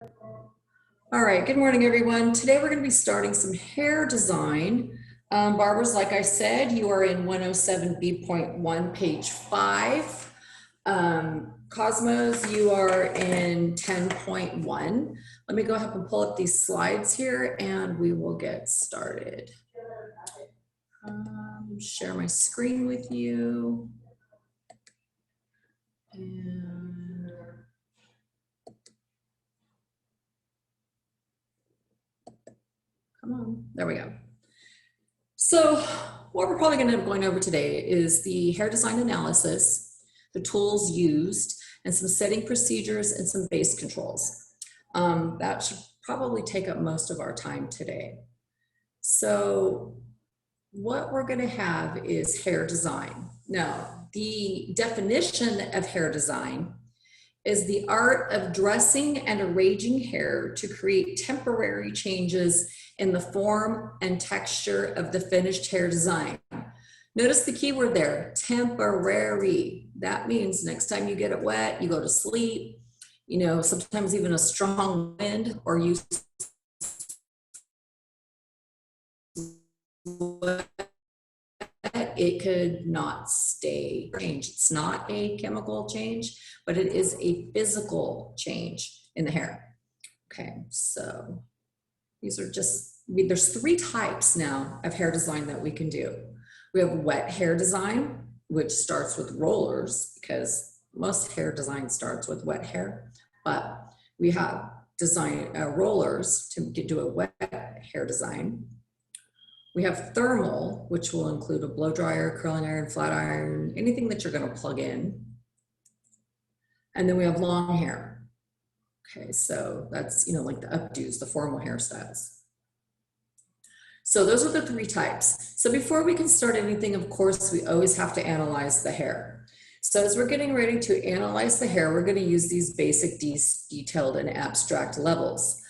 All right, good morning, everyone. Today we're going to be starting some hair design. Barbara's, like I said, you are in 107B.1, page 5. Cosmos, you are in 10.1. Let me go ahead and pull up these slides here and we will get started. Share my screen with you. And come on, there we go. So what we're probably going to be going over today is the hair design analysis, the tools used, and some setting procedures and some base controls. That should probably take up most of our time today. So what we're going to have is hair design. Now, the definition of hair design is the art of dressing and arranging hair to create temporary changes in the form and texture of the finished hair design. Notice the key word there, temporary. That means next time you get it wet, you go to sleep, you know, sometimes even a strong wind or you it could not stay changed. It's not a chemical change, but it is a physical change in the hair. Okay, so these are just, there's 3 types now of hair design that we can do. We have wet hair design, which starts with rollers because most hair design starts with wet hair, but we have design rollers to do a wet hair design. We have thermal, which will include a blow dryer, curling iron, flat iron, anything that you're going to plug in. And then we have long hair. Okay, so that's, you know, like the updos, the formal hairstyles. So those are the 3 types. So before we can start anything, of course, we always have to analyze the hair. So as we're getting ready to analyze the hair, we're going to use these basic, detailed, and abstract levels.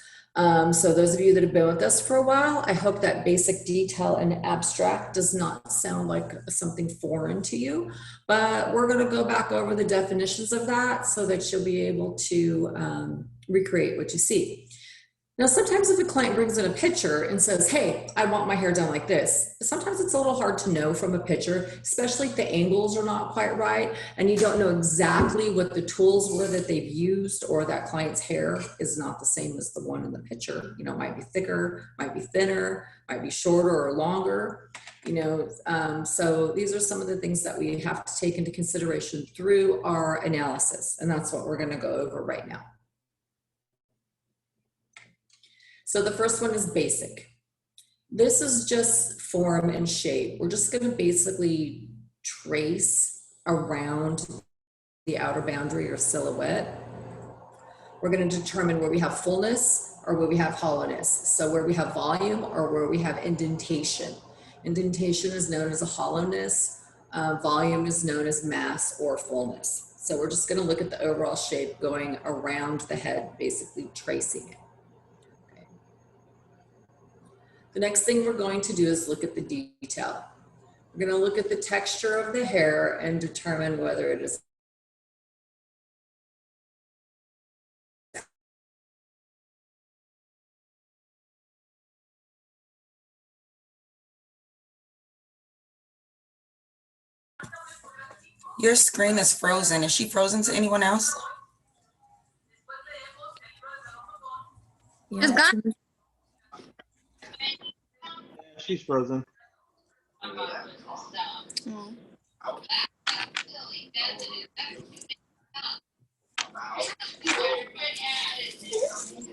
So those of you that have been with us for a while, I hope that basic, detail, and abstract does not sound like something foreign to you, but we're going to go back over the definitions of that so that you'll be able to recreate what you see. Now, sometimes if a client brings in a picture and says, hey, I want my hair done like this, sometimes it's a little hard to know from a picture, especially if the angles are not quite right and you don't know exactly what the tools were that they've used, or that client's hair is not the same as the one in the picture. You know, it might be thicker, might be thinner, might be shorter or longer, you know. So these are some of the things that we have to take into consideration through our analysis, and that's what we're going to go over right now. So the first one is basic. This is just form and shape. We're just going to basically trace around the outer boundary or silhouette. We're going to determine where we have fullness or where we have hollowness. So where we have volume or where we have indentation. Indentation is known as a hollowness. Volume is known as mass or fullness. So we're just going to look at the overall shape going around the head, basically tracing it. The next thing we're going to do is look at the detail. We're going to look at the texture of the hair and determine whether it is Your screen is frozen. Is she frozen to anyone else? Yeah, she's frozen.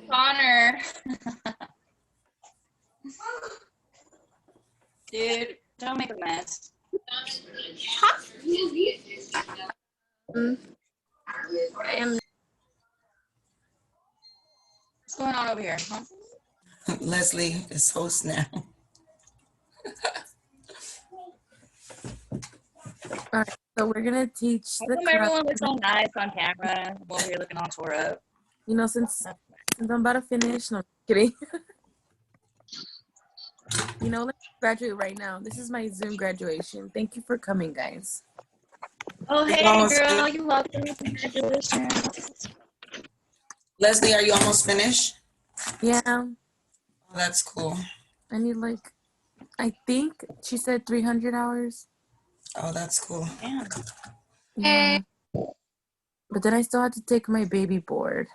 Connor. Dude, don't make a mess. I am. What's going on over here? Huh? Leslie is host now. All right, so we're gonna teach How the come class. everyone looks all nice on camera while we're looking all tore up? You know, since I'm about to finish. No, kidding. You know, let's graduate right now. This is my Zoom graduation. Thank you for coming, guys. Oh, hey, girl, you welcome. Congratulations. Leslie, are you almost finished? Yeah, Oh, that's cool. I need like, I think she said 300 hours. Oh, that's cool. Damn. Yeah. But then I still had to take my baby board.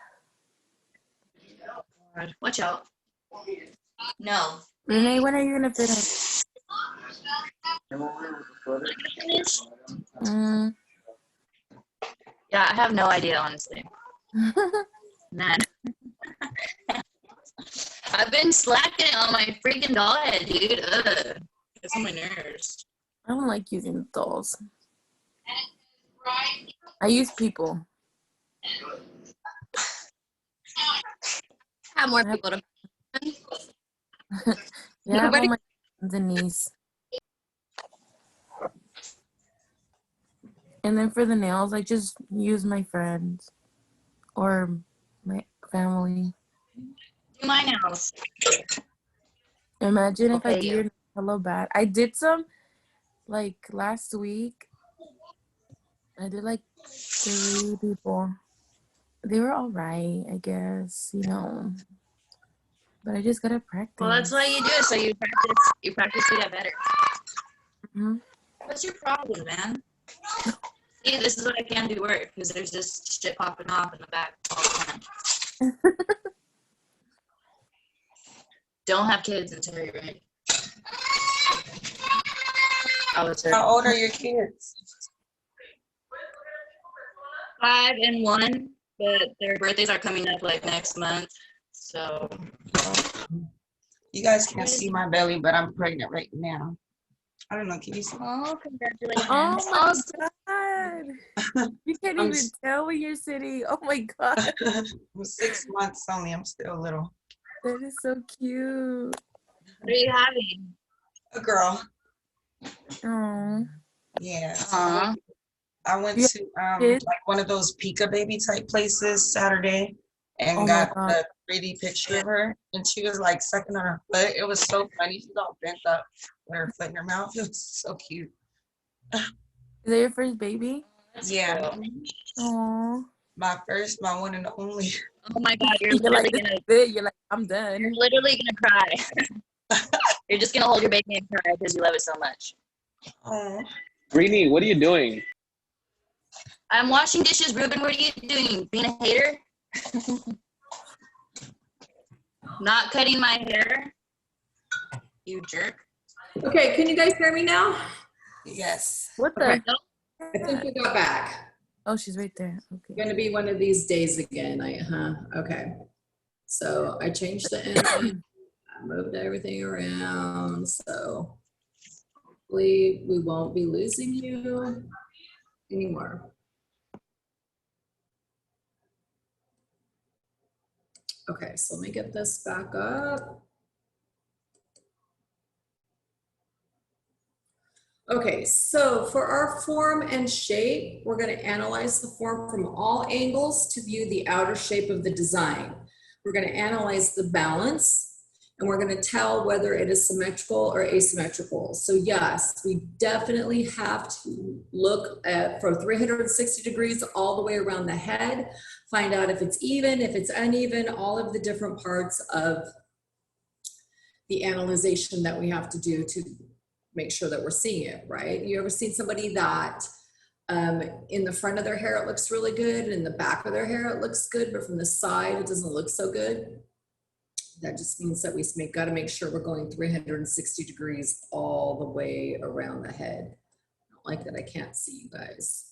God, watch out. No. Renee, when are you gonna finish? Mm. Yeah, I have no idea, honestly. Man. I've been slacking on my freaking doll head, dude. Ugh. It's on my nerves. I don't like using dolls. I use people. Have more I have- people to. Yeah, I have Nobody- all my cousins and niece. And then for the nails, I just use my friends or my family. Do my nails. Imagine if I Okay, do you. your nails hella bad. I did some like last week. I did like 3 people. They were all right, I guess, you know. But I just gotta practice. Well, that's why you do it, so you practice. You practice to get better. Mhm. What's your problem, man? See, this is what I can't do work because there's just shit popping off in the back all the time. Don't have kids until you're ready. I was How old are your kids? 5 and 1, but their birthdays are coming up like next month. So You guys can't see my belly, but I'm pregnant right now. I don't know. Can you see? oh, congratulations. Oh my god. You can't I'm even s- tell when you're sitting. Oh my god. I'm 6 months only. I'm still little. That is so cute. What are you having? A girl. Oh. Yeah. Aw. I went Yeah, to kids? like one of those Pika baby type places Saturday and Oh my got god. the 3D picture of her, and she was like sucking on her foot. It was so funny. She's all bent up with her foot in her mouth. It was so cute. Is that your first baby? Yeah, Oh. my first, my one and only. Oh my god, you're You're literally like, this gonna is it. You're like, I'm done. you're literally gonna cry. You're just gonna hold your baby and cry because you love it so much. Oh, Rini, what are you doing? I'm washing dishes, Ruben. What are you doing? Being a hater? Not cutting my hair? You jerk. Okay, can you guys hear me now? yes. What the? Okay. I think we got back. Oh, she's right there. Okay. Gonna be one of these days again. Okay. So I changed the end. I moved everything around. So hopefully we won't be losing you anymore. Okay, so let me get this back up. Okay, so for our form and shape, we're going to analyze the form from all angles to view the outer shape of the design. We're going to analyze the balance, and we're going to tell whether it is symmetrical or asymmetrical. So yes, we definitely have to look at from 360 degrees all the way around the head, find out if it's even, if it's uneven, all of the different parts of the analyzation that we have to do to make sure that we're seeing it, right? You ever seen somebody that in the front of their hair it looks really good, and in the back of their hair it looks good, but from the side it doesn't look so good? That just means that we got to make sure we're going 360 degrees all the way around the head. I don't like that I can't see you guys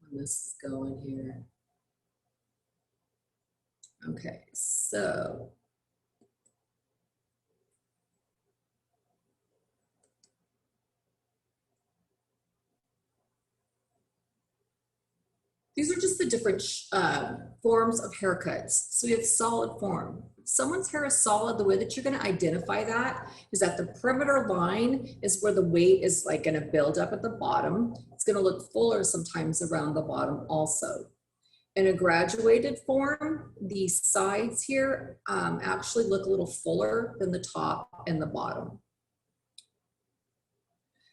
when this is going here. Okay, so these are just the different forms of haircuts. So we have solid form. If someone's hair is solid, the way that you're going to identify that is that the perimeter line is where the weight is like going to build up at the bottom. It's going to look fuller sometimes around the bottom also. In a graduated form, the sides here actually look a little fuller than the top and the bottom.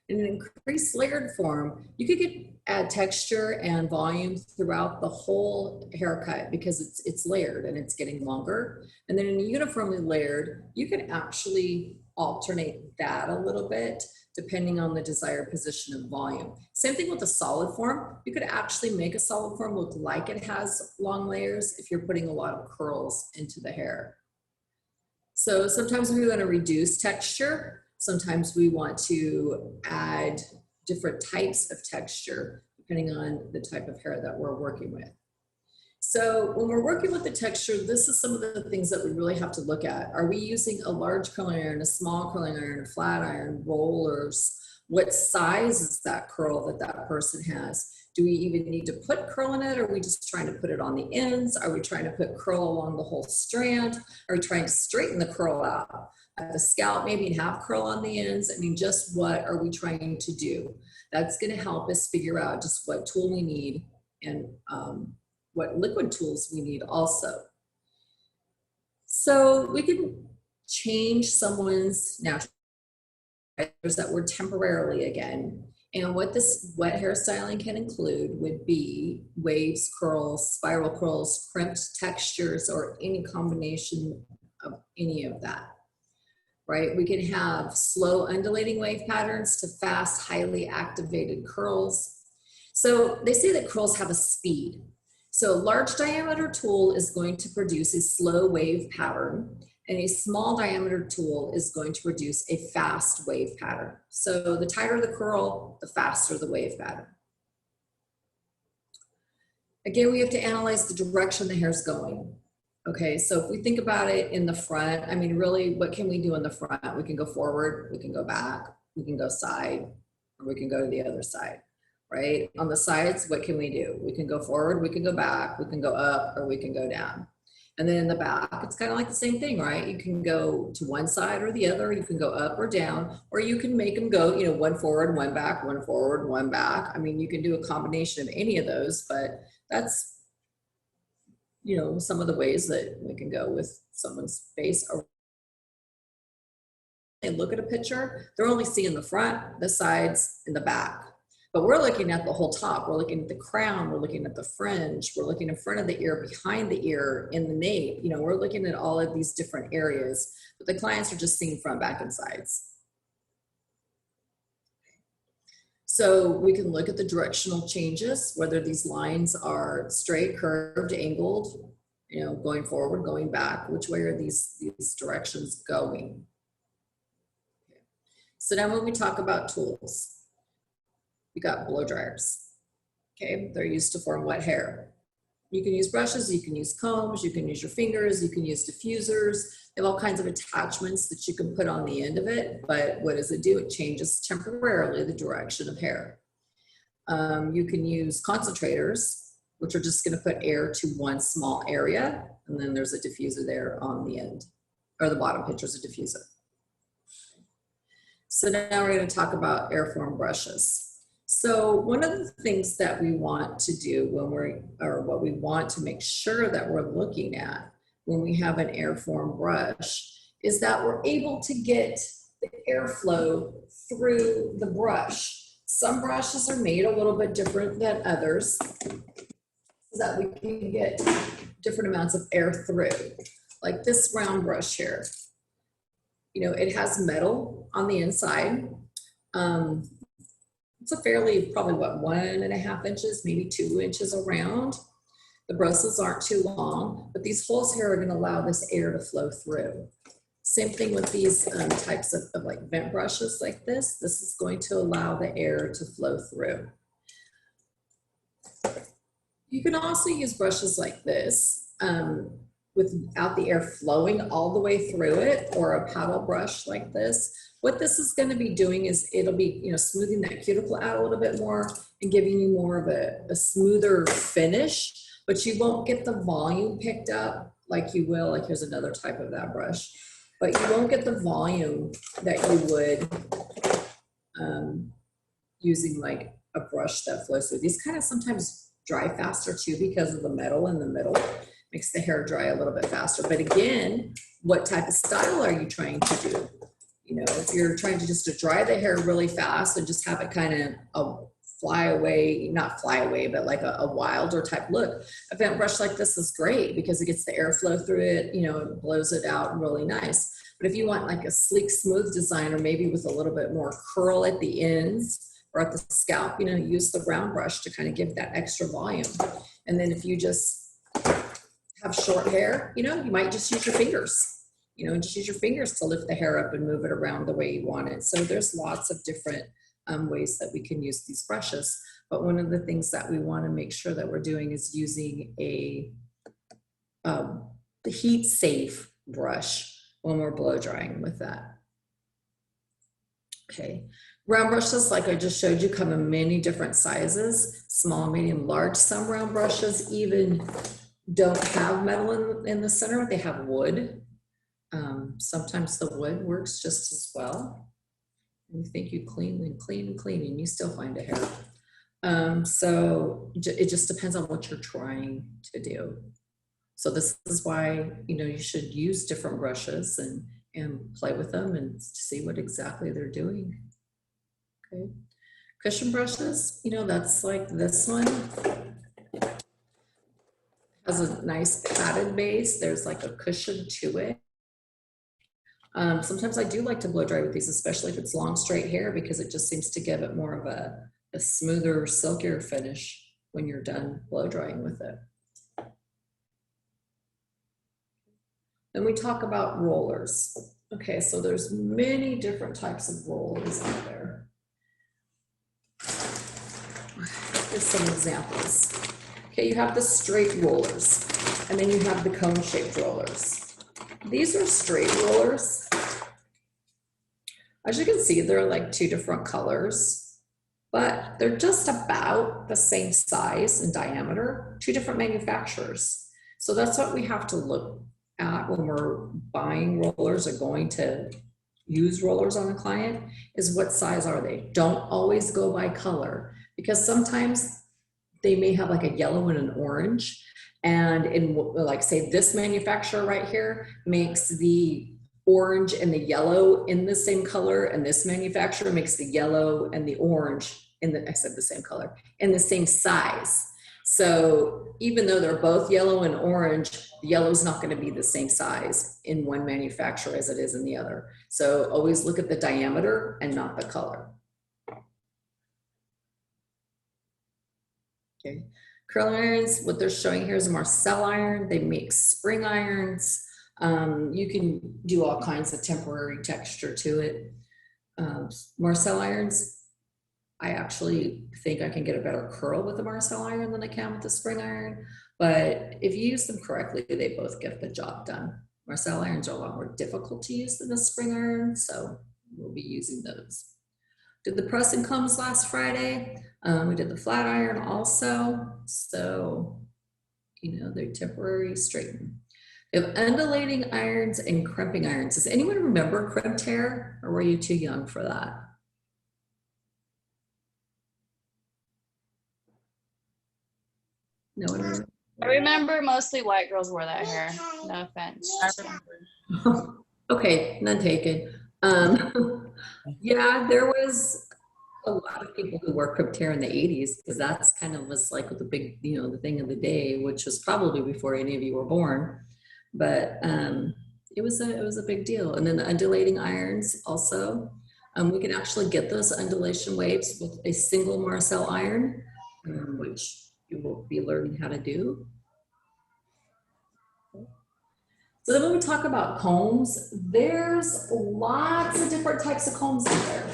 In an increased layered form, you could add texture and volume throughout the whole haircut because it's layered and it's getting longer. And then in a uniformly layered, you can actually alternate that a little bit depending on the desired position of volume. Same thing with a solid form. You could actually make a solid form look like it has long layers if you're putting a lot of curls into the hair. So sometimes we want to reduce texture. Sometimes we want to add different types of texture depending on the type of hair that we're working with. So when we're working with the texture, this is some of the things that we really have to look at. Are we using a large curling iron, a small curling iron, a flat iron, rollers? What size is that curl that that person has? Do we even need to put curl in it? Or are we just trying to put it on the ends? Are we trying to put curl along the whole strand? Are we trying to straighten the curl out at the scalp, maybe and have curl on the ends? I mean, just what are we trying to do? That's going to help us figure out just what tool we need and what liquid tools we need also. So we can change someone's natural that word temporarily again. And what this wet hairstyling can include would be waves, curls, spiral curls, crimped textures, or any combination of any of that, right? We can have slow undulating wave patterns to fast, highly activated curls. So they say that curls have a speed. So a large diameter tool is going to produce a slow wave pattern, and a small diameter tool is going to produce a fast wave pattern. So the tighter the curl, the faster the wave pattern. Again, we have to analyze the direction the hair's going. Okay, so if we think about it in the front, I mean, really, what can we do in the front? We can go forward, we can go back, we can go side, or we can go to the other side, right? On the sides, what can we do? We can go forward, we can go back, we can go up, or we can go down. And then in the back, it's kind of like the same thing, right? You can go to one side or the other, you can go up or down, or you can make them go, you know, one forward, one back, one forward, one back. I mean, you can do a combination of any of those, but that's, you know, some of the ways that we can go with someone's face. They look at a picture, they're only seeing the front, the sides, and the back. But we're looking at the whole top. We're looking at the crown. We're looking at the fringe. We're looking in front of the ear, behind the ear, in the nape. You know, we're looking at all of these different areas, but the clients are just seeing front, back, and sides. So we can look at the directional changes, whether these lines are straight, curved, angled, you know, going forward, going back. Which way are these directions going? Okay. So now when we talk about tools, you got blow dryers. Okay, they're used to form wet hair. You can use brushes, you can use combs, you can use your fingers, you can use diffusers. They have all kinds of attachments that you can put on the end of it, but what does it do? It changes temporarily the direction of hair. You can use concentrators, which are just going to put air to one small area, and then there's a diffuser there on the end, or the bottom picture is a diffuser. So now we're going to talk about airform brushes. So one of the things that we want to do when what we want to make sure that we're looking at when we have an airform brush is that we're able to get the airflow through the brush. Some brushes are made a little bit different than others so that we can get different amounts of air through. Like this round brush here, you know, it has metal on the inside. It's a fairly, probably what, 1.5 inches, maybe 2 inches around. The bristles aren't too long, but these holes here are going to allow this air to flow through. Same thing with these types of like vent brushes like this. This is going to allow the air to flow through. You can also use brushes like this without the air flowing all the way through it, or a paddle brush like this. What this is going to be doing is it'll be, you know, smoothing that cuticle out a little bit more and giving you more of a smoother finish, but you won't get the volume picked up like you will, like here's another type of that brush, but you won't get the volume that you would using like a brush that flows through. These kind of sometimes dry faster too because of the metal in the middle. Makes the hair dry a little bit faster. But again, what type of style are you trying to do? You know, if you're trying to just to dry the hair really fast and just have it kind of fly away, not fly away, but like a wilder type look, a vent brush like this is great because it gets the airflow through it, you know, it blows it out really nice. But if you want like a sleek, smooth design, or maybe with a little bit more curl at the ends or at the scalp, you know, use the round brush to kind of give that extra volume. And then if you just have short hair, you know, you might just use your fingers. You know, just use your fingers to lift the hair up and move it around the way you want it. So there's lots of different ways that we can use these brushes. But one of the things that we want to make sure that we're doing is using a heat safe brush when we're blow drying with that. Okay, round brushes, like I just showed you, come in many different sizes, small, medium, large. Some round brushes even don't have metal in the center, they have wood. Sometimes the wood works just as well. You think you clean and clean and clean and you still find a hair. So it just depends on what you're trying to do. So this is why, you know, you should use different brushes and play with them and see what exactly they're doing. Okay. Cushion brushes, you know, that's like this one. Has a nice padded base. There's like a cushion to it. Sometimes I do like to blow dry with these, especially if it's long straight hair, because it just seems to give it more of a smoother, silkier finish when you're done blow drying with it. Then we talk about rollers. Okay, so there's many different types of rollers out there. Here's some examples. Okay, you have the straight rollers, and then you have the cone-shaped rollers. These are straight rollers. As you can see, they're like two different colors, but they're just about the same size and diameter, two different manufacturers. So that's what we have to look at when we're buying rollers or going to use rollers on a client, is what size are they? Don't always go by color, because sometimes they may have like a yellow and an orange. And in, like, say this manufacturer right here makes the orange and the yellow in the same color, and this manufacturer makes the yellow and the orange in the, I said the same color, in the same size. So even though they're both yellow and orange, the yellow is not going to be the same size in one manufacturer as it is in the other. So always look at the diameter and not the color. Okay. Curling irons, what they're showing here is a Marcel iron. They make spring irons. You can do all kinds of temporary texture to it. Marcel irons, I actually think I can get a better curl with a Marcel iron than I can with a spring iron. But if you use them correctly, they both get the job done. Marcel irons are a lot more difficult to use than a spring iron, so we'll be using those. Did the press and combs last Friday. We did the flat iron also. So, you know, they're temporary straighten. We have undulating irons and crimping irons. Does anyone remember crimped hair, or were you too young for that? No one remembers? I remember mostly white girls wore that hair. No offense. I remember. Okay, none taken. Yeah, there was a lot of people who wore crimped hair in the 80s, because that's kind of was like the big, you know, the thing of the day, which was probably before any of you were born. But it was a big deal. And then the undulating irons also, we can actually get those undulation waves with a single Marcel iron, which you will be learning how to do. So then when we talk about combs, there's lots of different types of combs out there.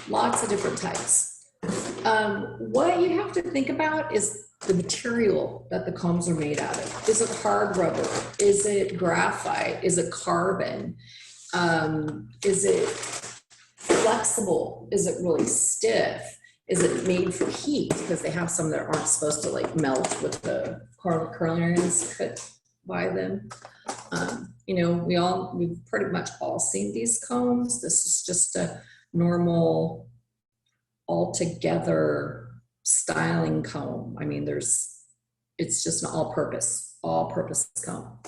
Lots of different types. What you have to think about is the material that the combs are made out of. Is it hard rubber? Is it graphite? Is it carbon? Is it flexible? Is it really stiff? Is it made for heat? Because they have some that aren't supposed to like melt with the curling irons cut by them. You know, we've pretty much all seen these combs. This is just a normal altogether styling comb. I mean, it's just an all-purpose comb.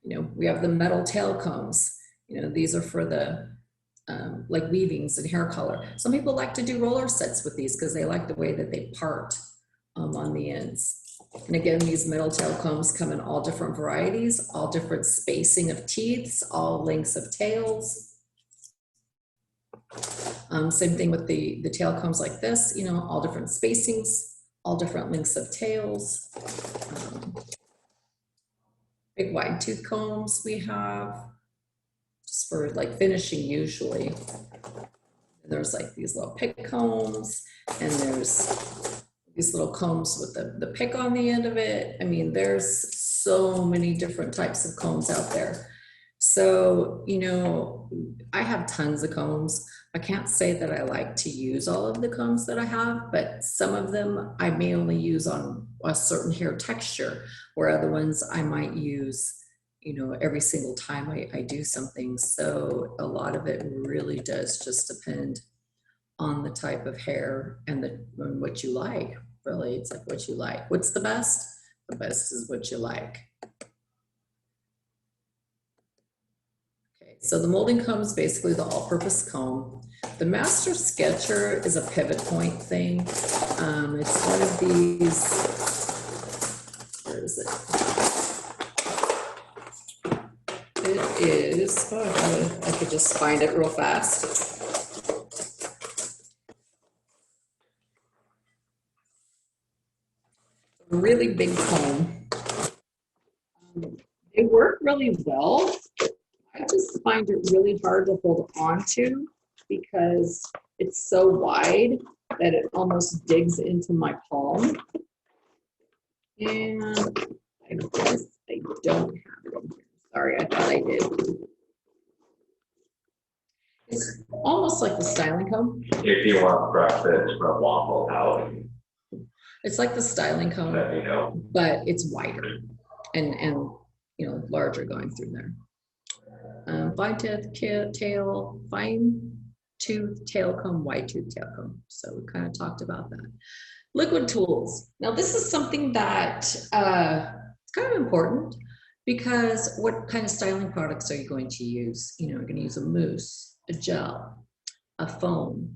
You know, we have the metal tail combs. You know, these are for the like weavings and hair color. Some people like to do roller sets with these because they like the way that they part on the ends. And again, these middle tail combs come in all different varieties, all different spacing of teeths, all lengths of tails. Same thing with the tail combs like this, you know, all different spacings, all different lengths of tails. Big wide tooth combs we have, just for like finishing usually. And there's like these little pick combs, and there's these little combs with the pick on the end of it. I mean, there's so many different types of combs out there. So, you know, I have tons of combs. I can't say that I like to use all of the combs that I have, but some of them I may only use on a certain hair texture, where other ones I might use, you know, every single time I do something. So a lot of it really does just depend on the type of hair and and what you like. Really, it's like what you like. What's the best? The best is what you like. Okay, so the molding comb is basically the all-purpose comb. The Master Sketcher is a pivot point thing. It's one of these, where is it? It is, oh, I could just find it real fast. Really big comb. They work really well. I just find it really hard to hold on to because it's so wide that it almost digs into my palm. And I guess I don't have it in here. Sorry, I thought I did. It's almost like the styling comb. If you want breakfast from Waffle House, It's like the styling comb, let me know. but it's wider and you know, larger going through there. Fine tooth tail comb, wide tooth tail comb. So we kind of talked about that. Liquid tools. Now this is something that it's kind of important, because what kind of styling products are you going to use? You know, you're going to use a mousse, a gel, a foam,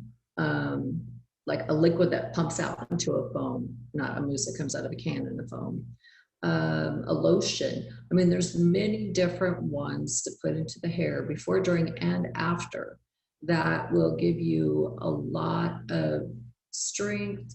like a liquid that pumps out into a foam, not a mousse that comes out of a can in a foam. A lotion. I mean, there's many different ones to put into the hair before, during, and after that will give you a lot of strength.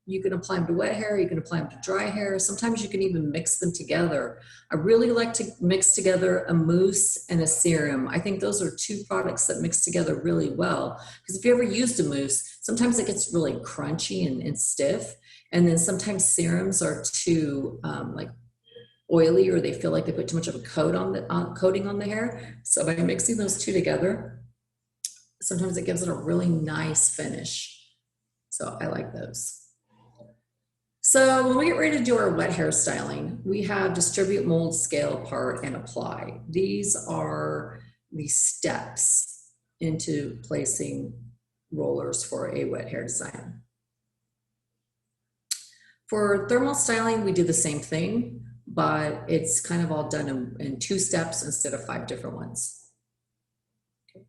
You can apply them to wet hair, you can apply them to dry hair. Sometimes you can even mix them together. I really like to mix together a mousse and a serum. I think those are two products that mix together really well. Because if you ever used a mousse, sometimes it gets really crunchy and stiff. And then sometimes serums are too like oily, or they feel like they put too much of a coating on the hair. So by mixing those two together, sometimes it gives it a really nice finish. So I like those. So when we get ready to do our wet hair styling, we have distribute, mold, scale, part, and apply. These are the steps into placing rollers for a wet hair design. For thermal styling, we do the same thing, but it's kind of all done in 2 steps instead of 5 different ones. Okay.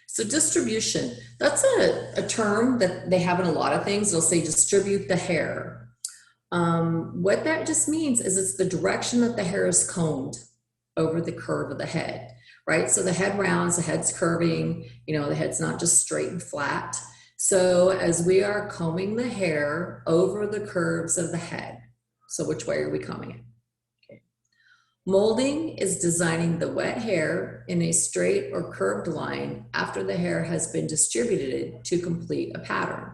So distribution, that's a term that they have in a lot of things. They'll say distribute the hair. What that just means is it's the direction that the hair is combed over the curve of the head, right? So the head rounds, the head's curving, you know, the head's not just straight and flat. So as we are combing the hair over the curves of the head, so which way are we combing it? Okay. Molding is designing the wet hair in a straight or curved line after the hair has been distributed to complete a pattern.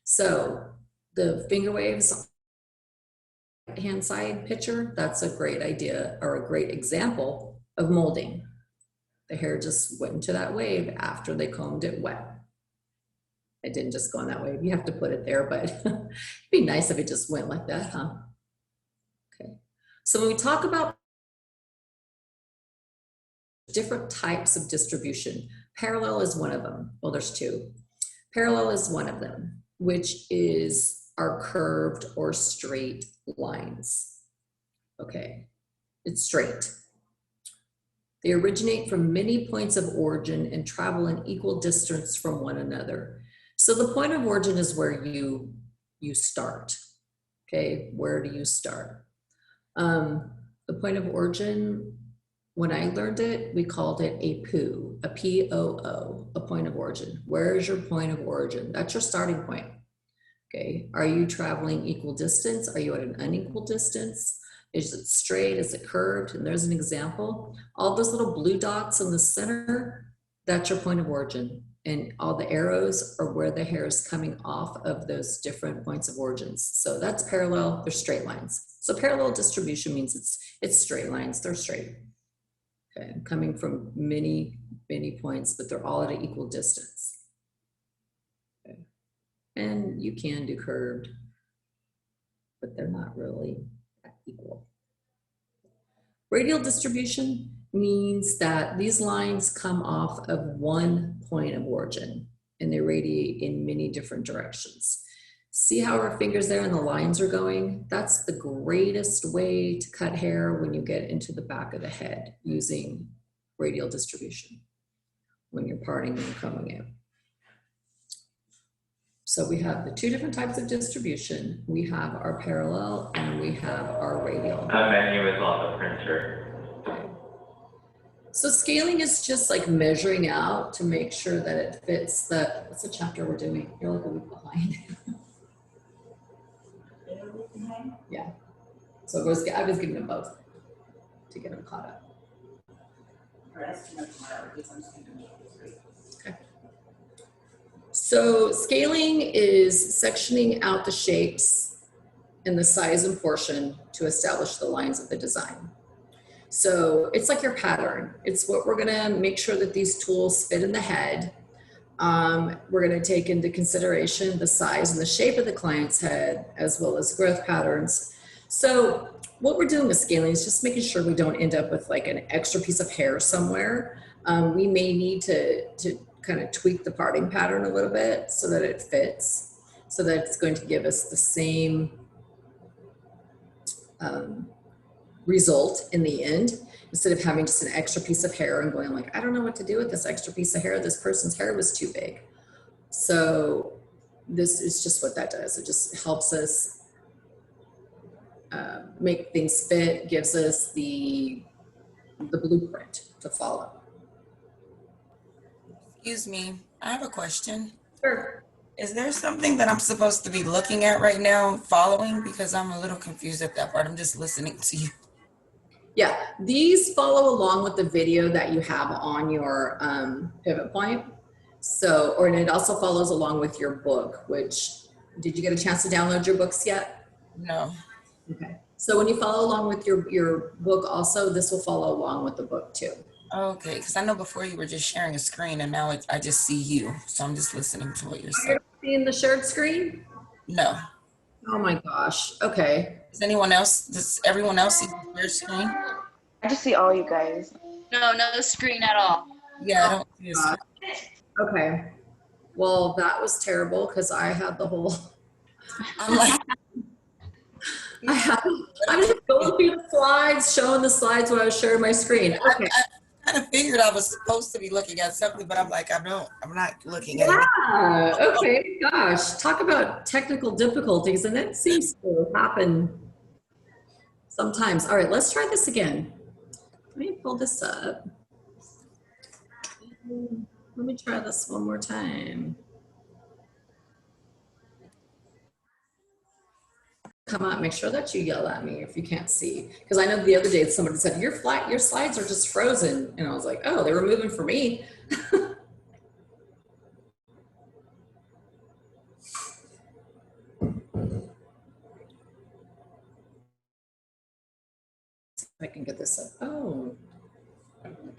So the finger waves hand side picture, that's a great idea, or a great example of molding. The hair just went into that wave after they combed it wet. It didn't just go in that wave. You have to put it there, but it'd be nice if it just went like that, huh? Okay. So when we talk about different types of distribution, parallel is one of them. Well, there's 2. Parallel is one of them, which is our curved or straight lines. Okay, it's straight. They originate from many points of origin and travel an equal distance from one another. So the point of origin is where you start. Okay, where do you start? The point of origin, when I learned it, we called it a POO, a P-O-O, a point of origin. Where is your point of origin? That's your starting point. Okay, are you traveling equal distance? Are you at an unequal distance? Is it straight? Is it curved? And there's an example. All those little blue dots in the center, that's your point of origin. And all the arrows are where the hair is coming off of those different points of origins. So that's parallel, they're straight lines. So parallel distribution means it's straight lines, they're straight. Okay, coming from many, many points, but they're all at an equal distance. Okay. And you can do curved, but they're not really that equal. Radial distribution means that these lines come off of one point of origin and they radiate in many different directions. See how our fingers there and the lines are going? That's the greatest way to cut hair when you get into the back of the head using radial distribution when you're parting and combing it. So we have the two different types of distribution. We have our parallel and we have our radial. That menu is on the printer. So scaling is just like measuring out to make sure that it fits the, what's the chapter we're doing? You're like a week behind. Yeah. So I was giving them both to get them caught up. Okay. So scaling is sectioning out the shapes and the size and portion to establish the lines of the design. So it's like your pattern. It's what we're gonna make sure that these tools fit in the head. We're gonna take into consideration the size and the shape of the client's head, as well as growth patterns. So what we're doing with scaling is just making sure we don't end up with like an extra piece of hair somewhere. We may need to kind of tweak the parting pattern a little bit so that it fits, so that it's going to give us the same result in the end, instead of having just an extra piece of hair and going like, I don't know what to do with this extra piece of hair. This person's hair was too big. So this is just what that does. It just helps us make things fit, gives us the blueprint to follow. Excuse me, I have a question. Sure. Is there something that I'm supposed to be looking at right now, following? Because I'm a little confused at that part. I'm just listening to you. Yeah, these follow along with the video that you have on your pivot point. So, and it also follows along with your book, which, did you get a chance to download your books yet? No. Okay. So when you follow along with your book also, this will follow along with the book too. Okay, because I know before you were just sharing a screen and now I just see you. So I'm just listening to what you're saying. Seeing the shared screen? No. Oh my gosh. Okay. Does everyone else see your screen? I just see all you guys. No screen at all. Yeah, I don't see a screen. Okay. Well, that was terrible because I had the whole. I'm like, I'm just going through the slides, showing the slides when I was sharing my screen. Okay. I kind of figured I was supposed to be looking at something, but I'm like, I'm not looking at it. Yeah. Okay. Gosh, talk about technical difficulties, and that seems to happen sometimes. All right, let's try this again. Let me pull this up. Let me try this one more time. Come out, make sure that you yell at me if you can't see. Because I know the other day somebody said, your slides are just frozen. And I was like, oh, they were moving for me. See if I can get this up. Oh,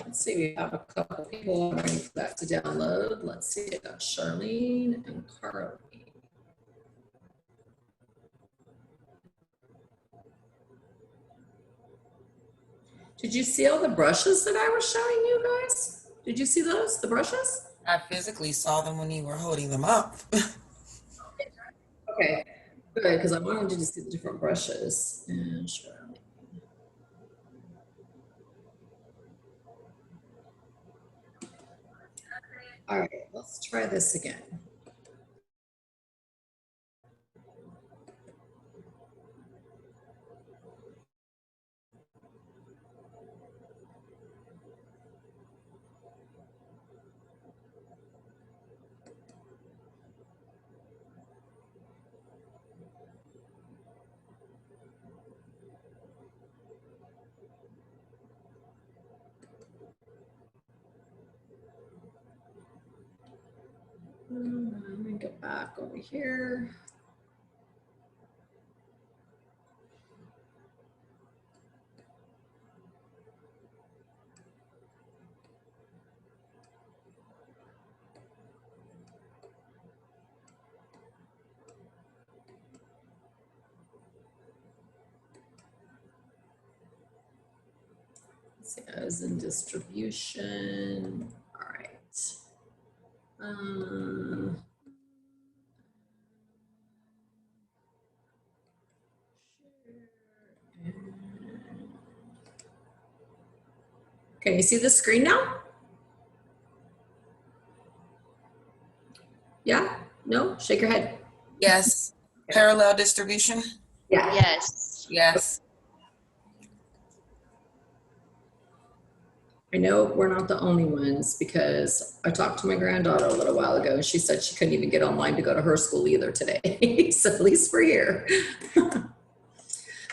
let's see, we have a couple people waiting for that to download. Let's see, I got Charlene and Carly. Did you see all the brushes that I was showing you guys? Did you see those, the brushes? I physically saw them when you were holding them up. Okay, good, because I wanted you to see the different brushes. And Charlene. All right, let's try this again. Let me get back over here. Let's see, as in distribution. All right. Can you see the screen now? Yeah? No? Shake your head. Yes. Parallel distribution? Yeah. Yes. Yes. I know we're not the only ones because I talked to my granddaughter a little while ago and she said she couldn't even get online to go to her school either today. So at least we're here.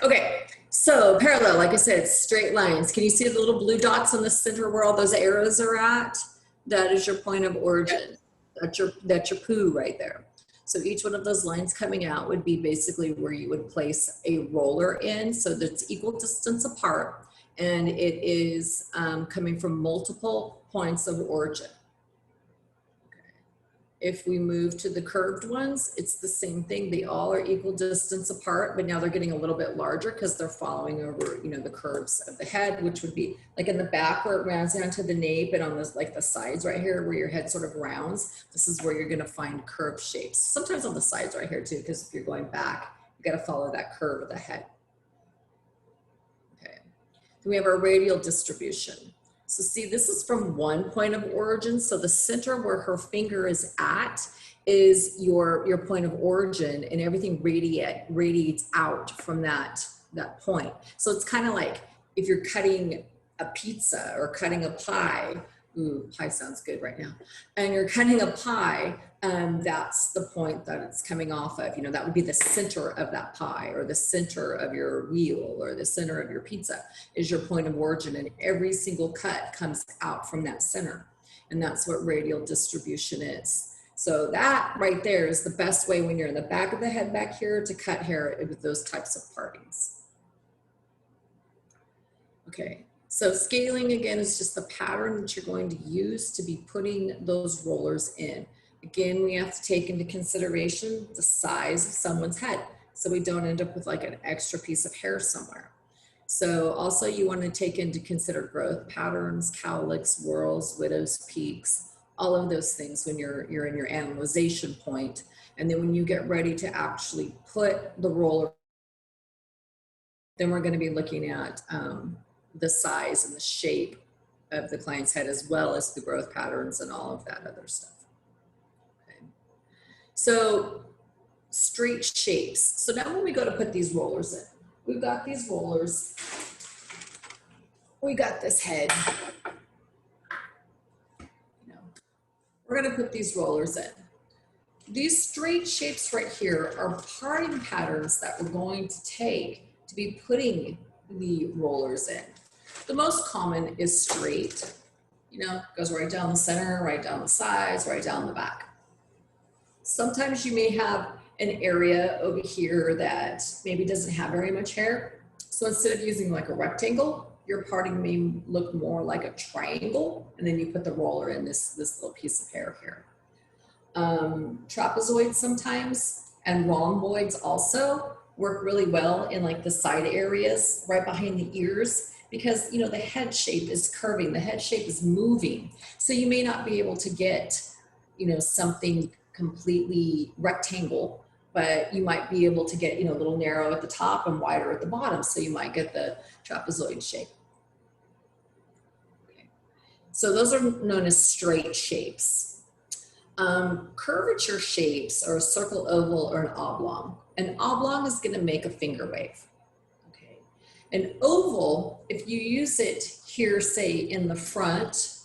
Okay, so parallel, like I said, straight lines. Can you see the little blue dots in the center where all those arrows are at? That is your point of origin. That's your poo right there. So each one of those lines coming out would be basically where you would place a roller in, so that's equal distance apart, and it is coming from multiple points of origin. If we move to the curved ones, it's the same thing. They all are equal distance apart, but now they're getting a little bit larger because they're following over, you know, the curves of the head, which would be like in the back where it rounds down to the nape, and on this, like the sides right here where your head sort of rounds. This is where you're going to find curved shapes. Sometimes on the sides right here too, because if you're going back, you got to follow that curve of the head. Okay. Then we have our radial distribution. So see, this is from one point of origin. So the center where her finger is at is your point of origin, and everything radiates out from that point. So it's kind of like if you're cutting a pizza or cutting a pie. Ooh, pie sounds good right now. And you're cutting a pie, that's the point that it's coming off of. You know, that would be the center of that pie, or the center of your wheel, or the center of your pizza is your point of origin. And every single cut comes out from that center. And that's what radial distribution is. So that right there is the best way when you're in the back of the head back here to cut hair with those types of partings. Okay. So scaling, again, is just the pattern that you're going to use to be putting those rollers in. Again, we have to take into consideration the size of someone's head, so we don't end up with like an extra piece of hair somewhere. So also you want to take into consider growth patterns, cowlicks, whorls, widows, peaks, all of those things when you're in your analyzation point. And then when you get ready to actually put the roller, then we're going to be looking at the size and the shape of the client's head, as well as the growth patterns and all of that other stuff. Okay. So straight shapes. So now when we go to put these rollers in, we've got these rollers, we got this head, you know, we're going to put these rollers in. These straight shapes right here are parting patterns that we're going to take to be putting the rollers in. The most common is straight, you know, goes right down the center, right down the sides, right down the back. Sometimes you may have an area over here that maybe doesn't have very much hair. So instead of using like a rectangle, your parting may look more like a triangle, and then you put the roller in this little piece of hair here. Trapezoids sometimes, and rhomboids also work really well in like the side areas right behind the ears, because, you know, the head shape is curving, the head shape is moving. So you may not be able to get, you know, something completely rectangle, but you might be able to get, you know, a little narrow at the top and wider at the bottom. So you might get the trapezoid shape. Okay. So those are known as straight shapes. Curvature shapes are a circle, oval, or an oblong. An oblong is going to make a finger wave. Okay. An oval, if you use it here, say in the front,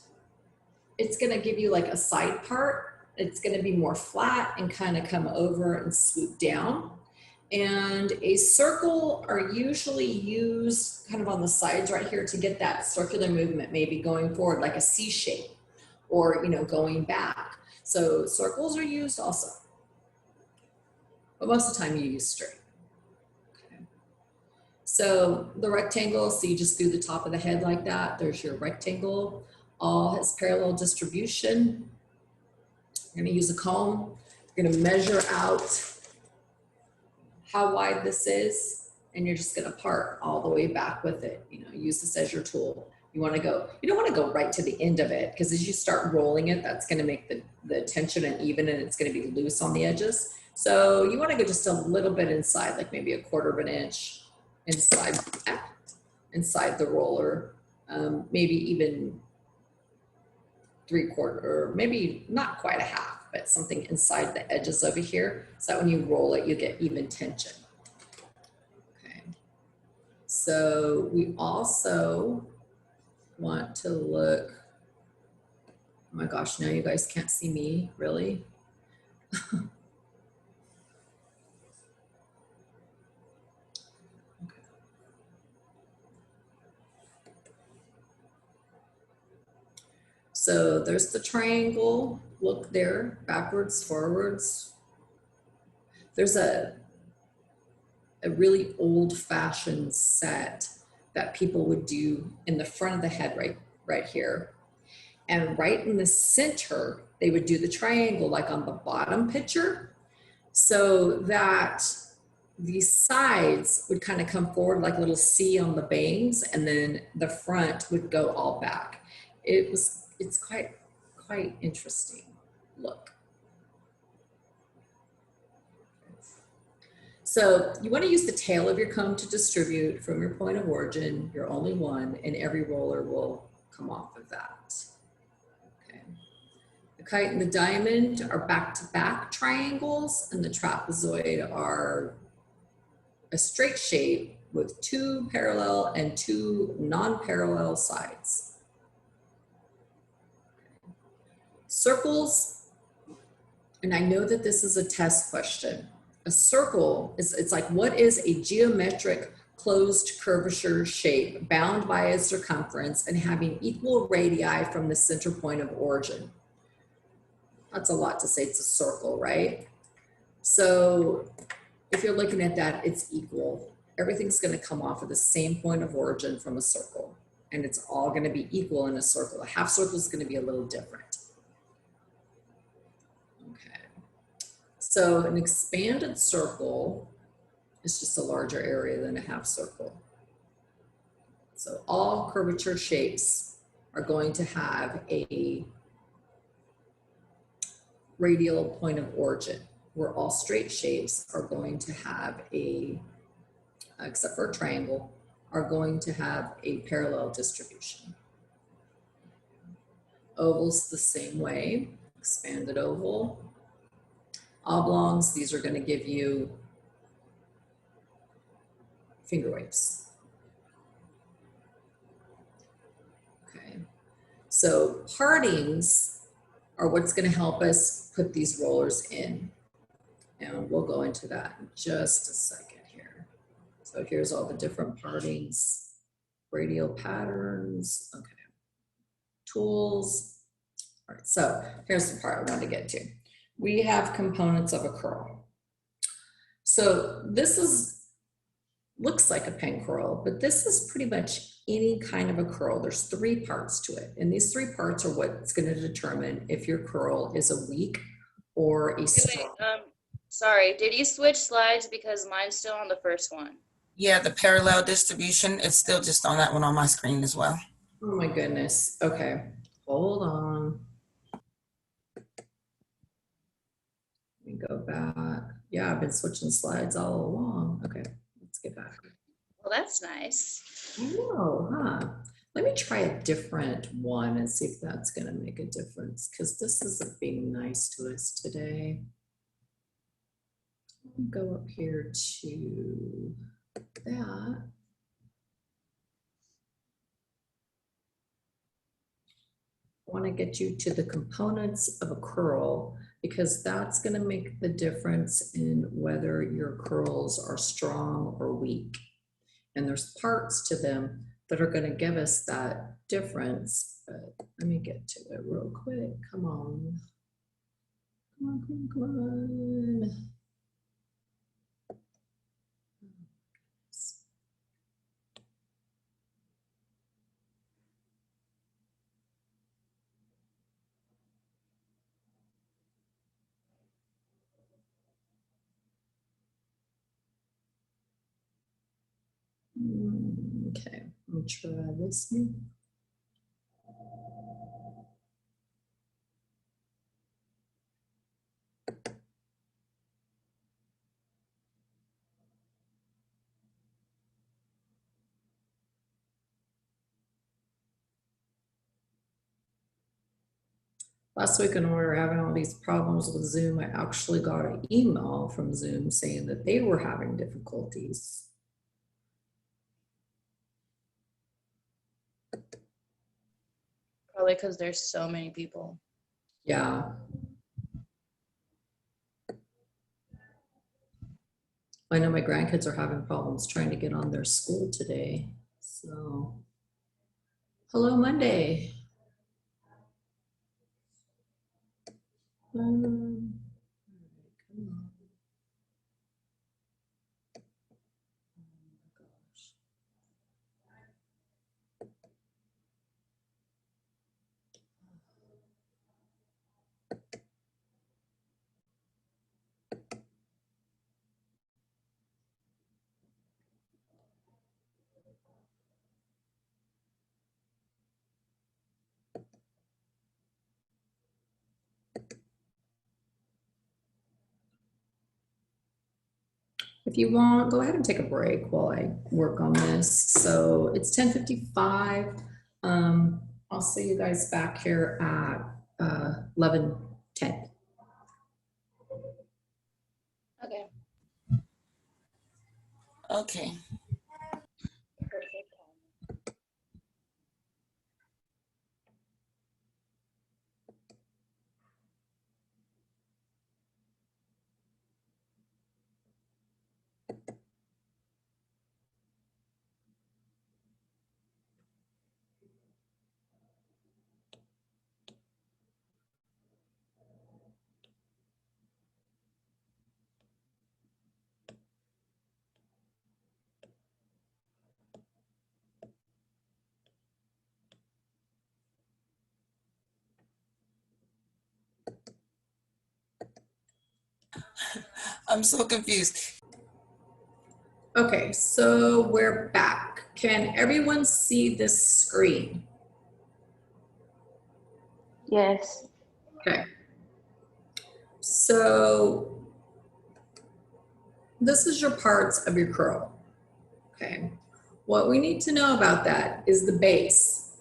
it's going to give you like a side part. It's going to be more flat and kind of come over and swoop down. And a circle are usually used kind of on the sides right here to get that circular movement, maybe going forward like a C shape or, you know, going back. So circles are used also, but most of the time you use straight. Okay. So the rectangle, so you just do the top of the head like that. There's your rectangle. All has parallel distribution. You're gonna use a comb. You're gonna measure out how wide this is, and you're just gonna part all the way back with it. You know, use this as your tool. You wanna go, you don't wanna go right to the end of it, because as you start rolling it, that's gonna make the tension uneven and it's gonna be loose on the edges. So you wanna go just a little bit inside, like maybe 1/4 of an inch inside the roller, maybe even 3/4, or maybe not quite a half, but something inside the edges over here, so that when you roll it, you get even tension. Okay. So we also want to look, oh my gosh, now you guys can't see me, really? So there's the triangle, look there, backwards, forwards. There's a really old-fashioned set that people would do in the front of the head right here. And right in the center, they would do the triangle like on the bottom picture, so that the sides would kind of come forward like a little C on the bangs, and then the front would go all back. It's quite interesting look. So you want to use the tail of your comb to distribute from your point of origin. You're only one, and every roller will come off of that. Okay. The kite and the diamond are back-to-back triangles, and the trapezoid are a straight shape with 2 parallel and 2 non-parallel sides. Circles, and I know that this is a test question. A circle it's like, what is a geometric closed curvature shape bound by a circumference and having equal radii from the center point of origin? That's a lot to say. It's a circle, right? So if you're looking at that, it's equal. Everything's going to come off of the same point of origin from a circle, and it's all going to be equal in a circle. A half circle is going to be a little different. So an expanded circle is just a larger area than a half circle. So all curvature shapes are going to have a radial point of origin, where all straight shapes are going to have except for a triangle, are going to have a parallel distribution. Ovals the same way, expanded oval. Oblongs, these are going to give you finger waves. Okay, so partings are what's going to help us put these rollers in, and we'll go into that in just a second here. So here's all the different partings, radial patterns, okay, tools. All right, so here's the part I wanted to get to. We have components of a curl. So this looks like a pen curl, but this is pretty much any kind of a curl. There's 3 parts to it, and these 3 parts are what's going to determine if your curl is a weak or a strong. Sorry, did you switch slides, because mine's still on the first one? Yeah, the parallel distribution, it's still just on that one on my screen as well. Oh my goodness. Okay, hold on. Let me go back. Yeah, I've been switching slides all along. Okay, let's get back. Well, that's nice. I know, huh? Let me try a different one and see if that's gonna make a difference, because this isn't being nice to us today. Go up here to that. I want to get you to the components of a curl, because that's going to make the difference in whether your curls are strong or weak. And there's parts to them that are going to give us that difference. But let me get to it real quick. Come on. Come on, come on, come on. Okay, let me try this one. Last week when we were having all these problems with Zoom, I actually got an email from Zoom saying that they were having difficulties. Probably because there's so many people. Yeah. I know my grandkids are having problems trying to get on their school today. So, hello, Monday. All right, come on. Oh my gosh. If you want, go ahead and take a break while I work on this. So it's 10:55. I'll see you guys back here at 11:10. Okay. Okay. Perfect. I'm so confused. Okay, so we're back. Can everyone see this screen? Yes. Okay. So this is your parts of your curl. Okay. What we need to know about that is the base.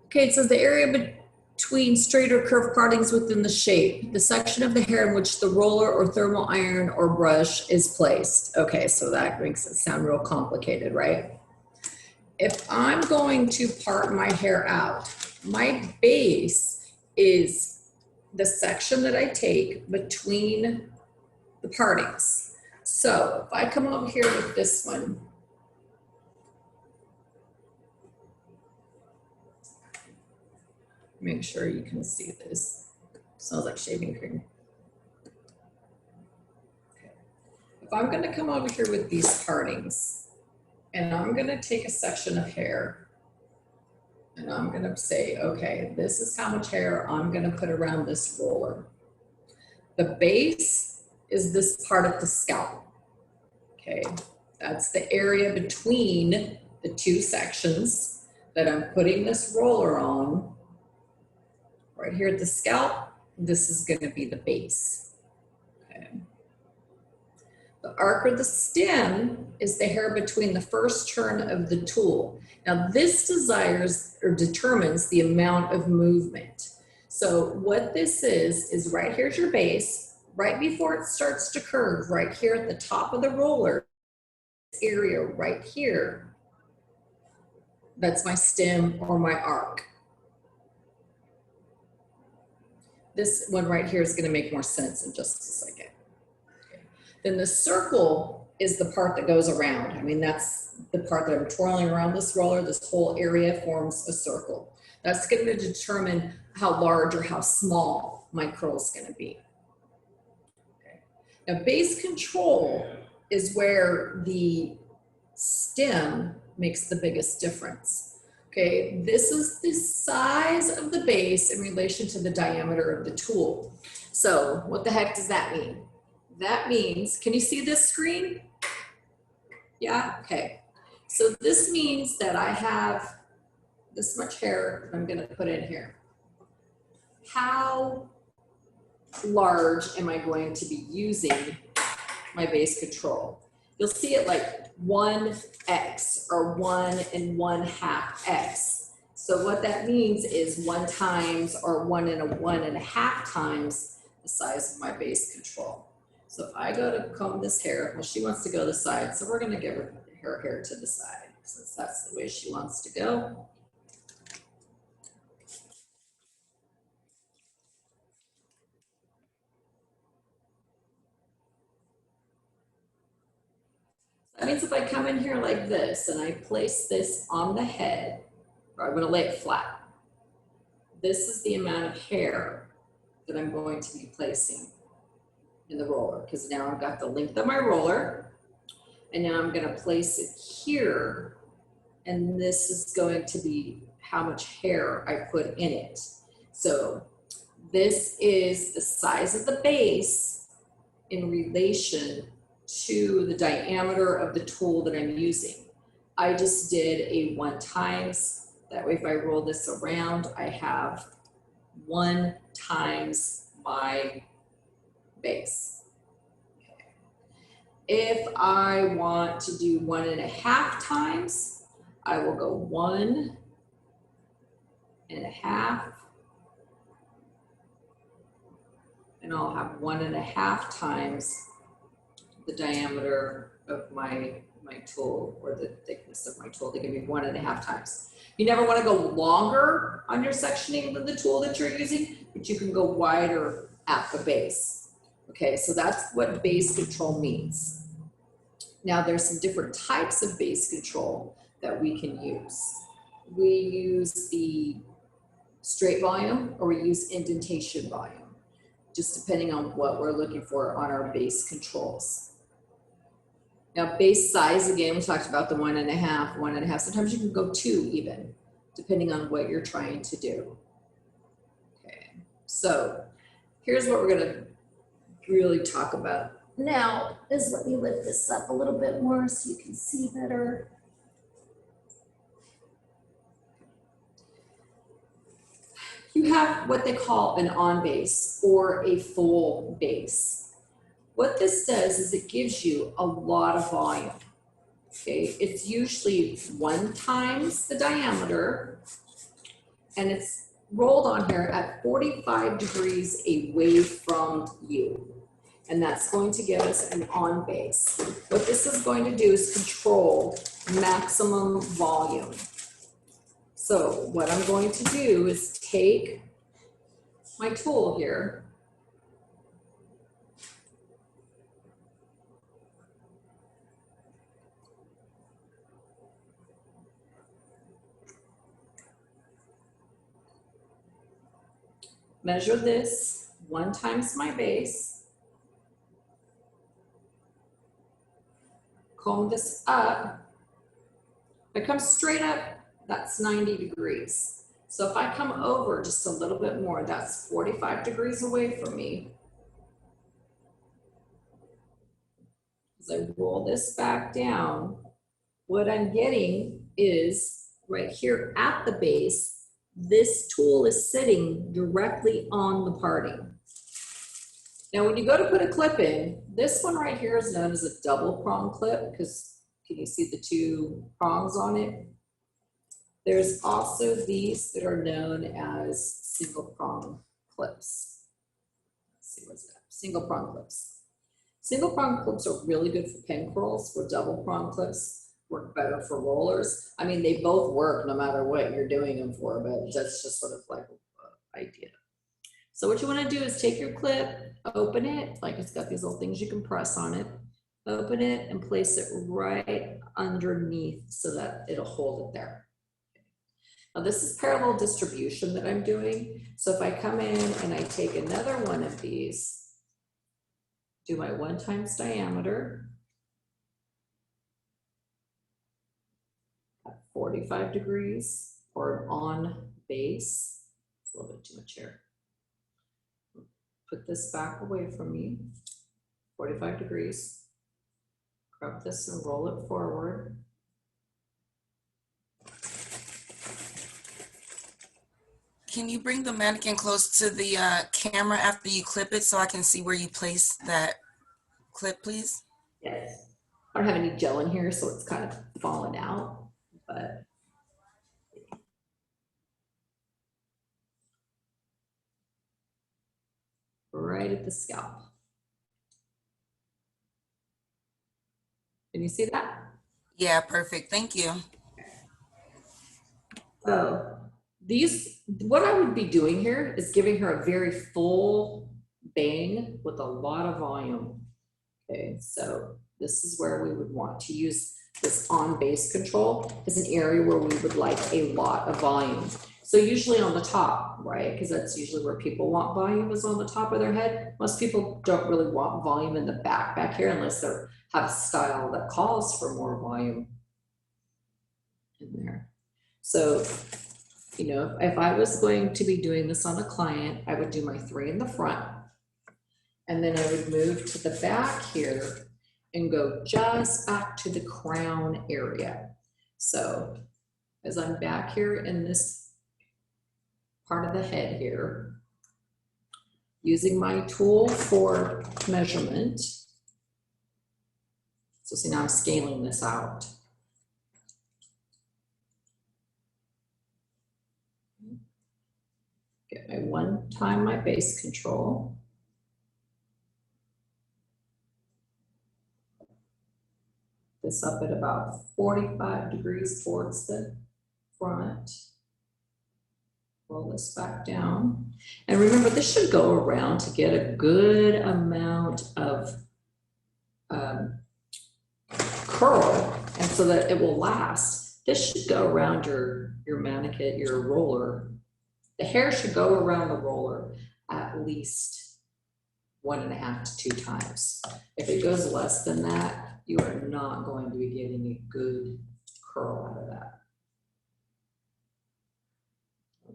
Okay, it says the area between straight or curved partings within the shape, the section of the hair in which the roller or thermal iron or brush is placed. Okay, so that makes it sound real complicated, right? If I'm going to part my hair out, my base is the section that I take between the partings. So if I come over here with this one, make sure you can see this. Smells like shaving cream. Okay. If I'm gonna come over here with these partings, and I'm gonna take a section of hair, and I'm gonna say, okay, this is how much hair I'm gonna put around this roller. The base is this part of the scalp. Okay, that's the area between the two sections that I'm putting this roller on. Right here at the scalp, this is going to be the base. Okay. The arc or the stem is the hair between the first turn of the tool. Now this desires or determines the amount of movement. So what this is right here's your base. Right before it starts to curve, right here at the top of the roller, area right here, that's my stem or my arc. This one right here is going to make more sense in just a second. Okay. Then the circle is the part that goes around. I mean, that's the part that I'm twirling around this roller. This whole area forms a circle. That's going to determine how large or how small my curl is going to be. Okay. Now, base control is where the stem makes the biggest difference. Okay, this is the size of the base in relation to the diameter of the tool. So what the heck does that mean? That means, can you see this screen? Yeah, okay. So this means that I have this much hair that I'm gonna put in here. How large am I going to be using my base control? You'll see it like 1x or 1 1/2 x. So what that means is 1 times or 1 1.5 times the size of my base control. So if I go to comb this hair, well, she wants to go to the side, so we're gonna give her hair to the side since that's the way she wants to go. That means if I come in here like this and I place this on the head, or I'm gonna lay it flat, this is the amount of hair that I'm going to be placing in the roller, because now I've got the length of my roller, and now I'm gonna place it here, and this is going to be how much hair I put in it. So this is the size of the base in relation to the diameter of the tool that I'm using. I just did a 1 times. That way if I roll this around, I have 1 times my base. Okay. If I want to do 1 1/2 times, I will go 1 1/2, and I'll have 1 1/2 times the diameter of my tool, or the thickness of my tool. They give me 1 1/2 times. You never want to go longer on your sectioning than the tool that you're using, but you can go wider at the base. Okay, so that's what base control means. Now there's some different types of base control that we can use. We use the straight volume, or we use indentation volume, just depending on what we're looking for on our base controls. Now base size, again, we talked about the 1 1/2, 1 1/2. Sometimes you can go 2 even, depending on what you're trying to do. Okay, so here's what we're gonna really talk about now is, let me lift this up a little bit more so you can see better. You have what they call an on base or a full base. What this does is it gives you a lot of volume. Okay, it's usually 1 times the diameter, and it's rolled on here at 45 degrees away from you. And that's going to give us an on base. What this is going to do is control maximum volume. So what I'm going to do is take my tool here, measure this 1 times my base, comb this up. If I come straight up, that's 90 degrees. So if I come over just a little bit more, that's 45 degrees away from me. As I roll this back down, what I'm getting is right here at the base, this tool is sitting directly on the parting. Now, when you go to put a clip in, this one right here is known as a double prong clip, because can you see the 2 prongs on it? There's also these that are known as single prong clips. Let's see, what's that? Single prong clips. Single prong clips are really good for pin curls, where double prong clips work better for rollers. I mean, they both work no matter what you're doing them for, but that's just sort of like an idea. So what you want to do is take your clip, open it, like it's got these little things you can press on it, open it and place it right underneath so that it'll hold it there. Now this is parallel distribution that I'm doing. So if I come in and I take another one of these, do my 1 times diameter at 45 degrees or on base, it's a little bit too much here. Put this back away from me, 45 degrees. Grab this and roll it forward. Can you bring the mannequin close to the camera after you clip it so I can see where you place that clip, please? Yes. I don't have any gel in here, so it's kind of fallen out, but. Right at the scalp. Can you see that? Yeah, perfect. Thank you. So what I would be doing here is giving her a very full bang with a lot of volume. Okay, so this is where we would want to use this on base control as an area where we would like a lot of volume. So usually on the top, right? Because that's usually where people want volume, is on the top of their head. Most people don't really want volume in the back here unless they have a style that calls for more volume in there. So, you know, if I was going to be doing this on a client, I would do my 3 in the front, and then I would move to the back here and go just back to the crown area. So as I'm back here in this part of the head here, using my tool for measurement. So see, now I'm scaling this out. Get my 1 time my base control. This up at about 45 degrees towards the front. Roll this back down. And remember, this should go around to get a good amount of curl, and so that it will last. This should go around your mannequin, your roller. The hair should go around the roller at least 1.5 to 2 times. If it goes less than that, you are not going to be getting a good curl out of that.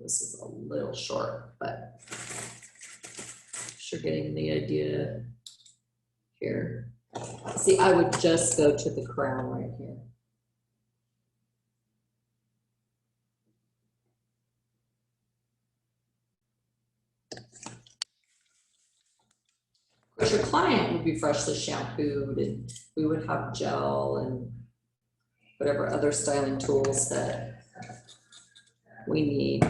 This is a little short, but you're getting the idea here. See, I would just go to the crown right here. Of course, your client would be freshly shampooed, and we would have gel and whatever other styling tools that we need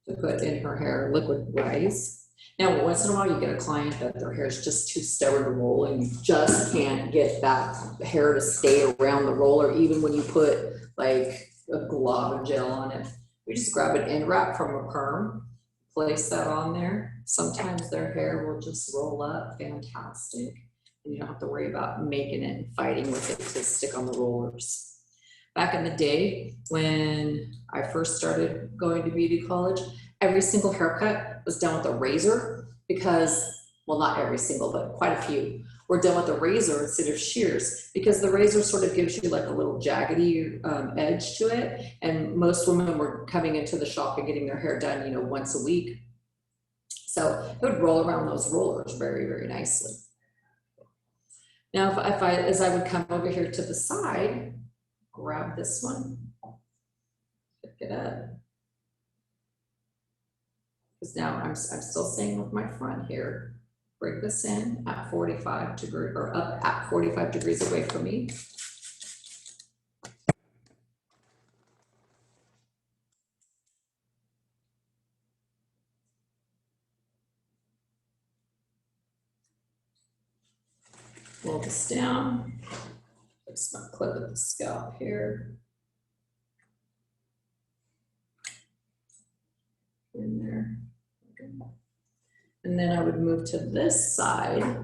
to put in her hair, liquid wise. Now, once in a while, you get a client that their hair is just too stubborn to roll, and you just can't get that hair to stay around the roller, even when you put like a glove of gel on it. We just grab an end wrap from a perm, place that on there. Sometimes their hair will just roll up fantastic, and you don't have to worry about making it and fighting with it to stick on the rollers. Back in the day, when I first started going to beauty college, every single haircut was done with a razor because, well, not every single, but quite a few were done with a razor instead of shears, because the razor sort of gives you like a little jaggedy edge to it. And most women were coming into the shop and getting their hair done, you know, once a week. So it would roll around those rollers very, very nicely. Now, as I would come over here to the side, grab this one, pick it up. Because now I'm still staying with my front here. Bring this in at 45 degrees, or up at 45 degrees away from me. Roll this down. Just gonna clip at the scalp here. In there. Okay. And then I would move to this side.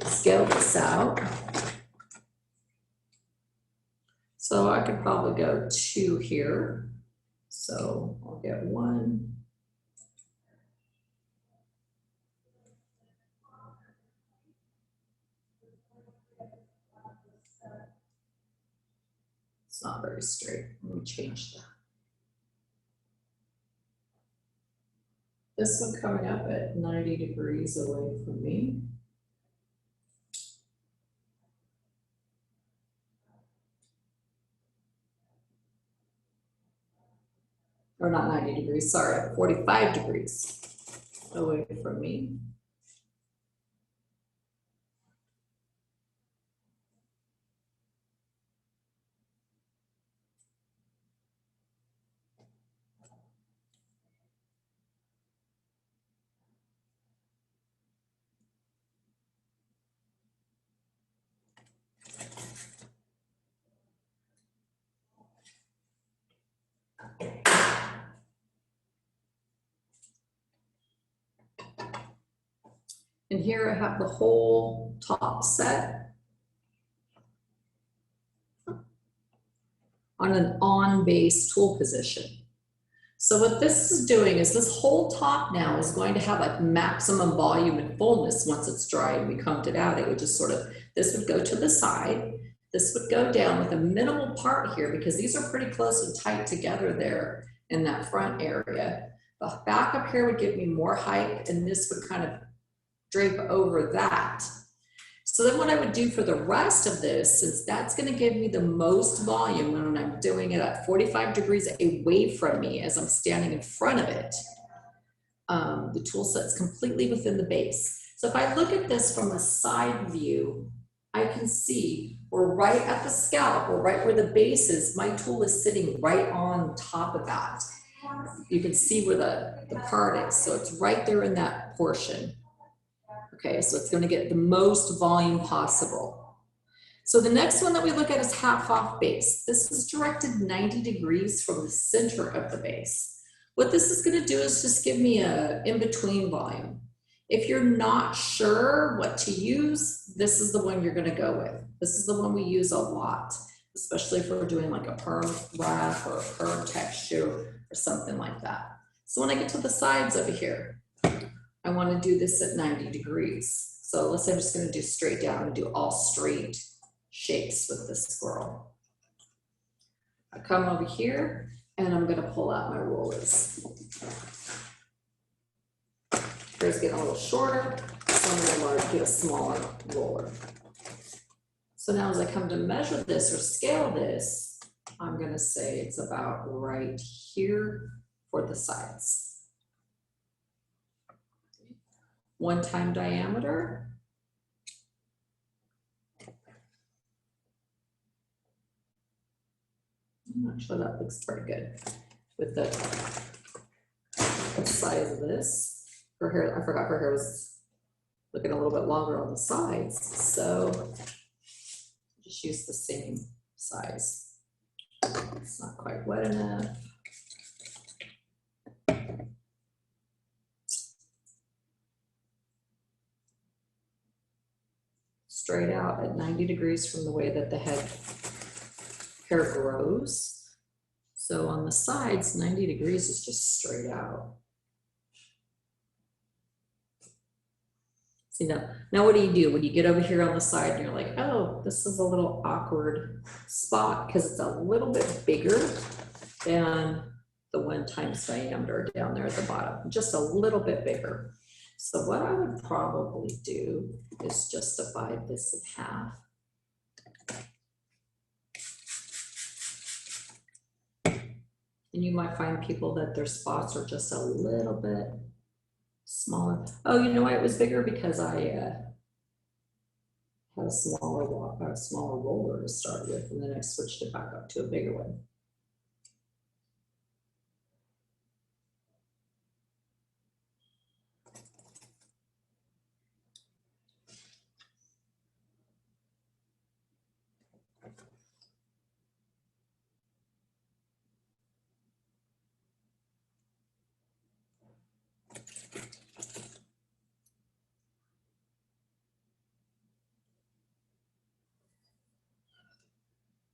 Scale this out. So I could probably go 2 here. So I'll get 1. It's not very straight. Let me change that. This one coming up at 90 degrees away from me. Or not 90 degrees, sorry, 45 degrees away from me. And here I have the whole top set on an on-base tool position. So what this is doing is this whole top now is going to have like maximum volume and fullness once it's dry and we combed it out. It would just sort of, this would go to the side, this would go down with a minimal part here because these are pretty close and tight together there in that front area. The back up here would give me more height and this would kind of drape over that. So then what I would do for the rest of this, since that's going to give me the most volume when I'm doing it at 45 degrees away from me as I'm standing in front of it, the tool set's completely within the base. So if I look at this from the side view, I can see we're right at the scalp, or right where the base is, my tool is sitting right on top of that. You can see where the part is, so it's right there in that portion. Okay, so it's going to get the most volume possible. So the next one that we look at is half off base. This is directed 90 degrees from the center of the base. What this is going to do is just give me a in-between volume. If you're not sure what to use, this is the one you're going to go with. This is the one we use a lot, especially if we're doing like a perm wrap or a perm texture or something like that. So when I get to the sides over here, I want to do this at 90 degrees. So let's say I'm just going to do straight down and do all straight shapes with this squirrel. I come over here and I'm going to pull out my rollers. Here's getting a little shorter, so I'm going to get a smaller roller. So now as I come to measure this or scale this, I'm going to say it's about right here for the sides. 1 time diameter. I'm not sure that looks pretty good with the size of this. Her hair, I forgot her hair was looking a little bit longer on the sides, so just use the same size. It's not quite wet enough. Straight out at 90 degrees from the way that the hair grows. So on the sides, 90 degrees is just straight out. See now what do? When you get over here on the side and you're like, oh, this is a little awkward spot because it's a little bit bigger than the 1 times diameter down there at the bottom, just a little bit bigger. So what I would probably do is just divide this in half. And you might find people that their spots are just a little bit smaller. Oh, you know why it was bigger? Because I had a smaller roller to start with, and then I switched it back up to a bigger one.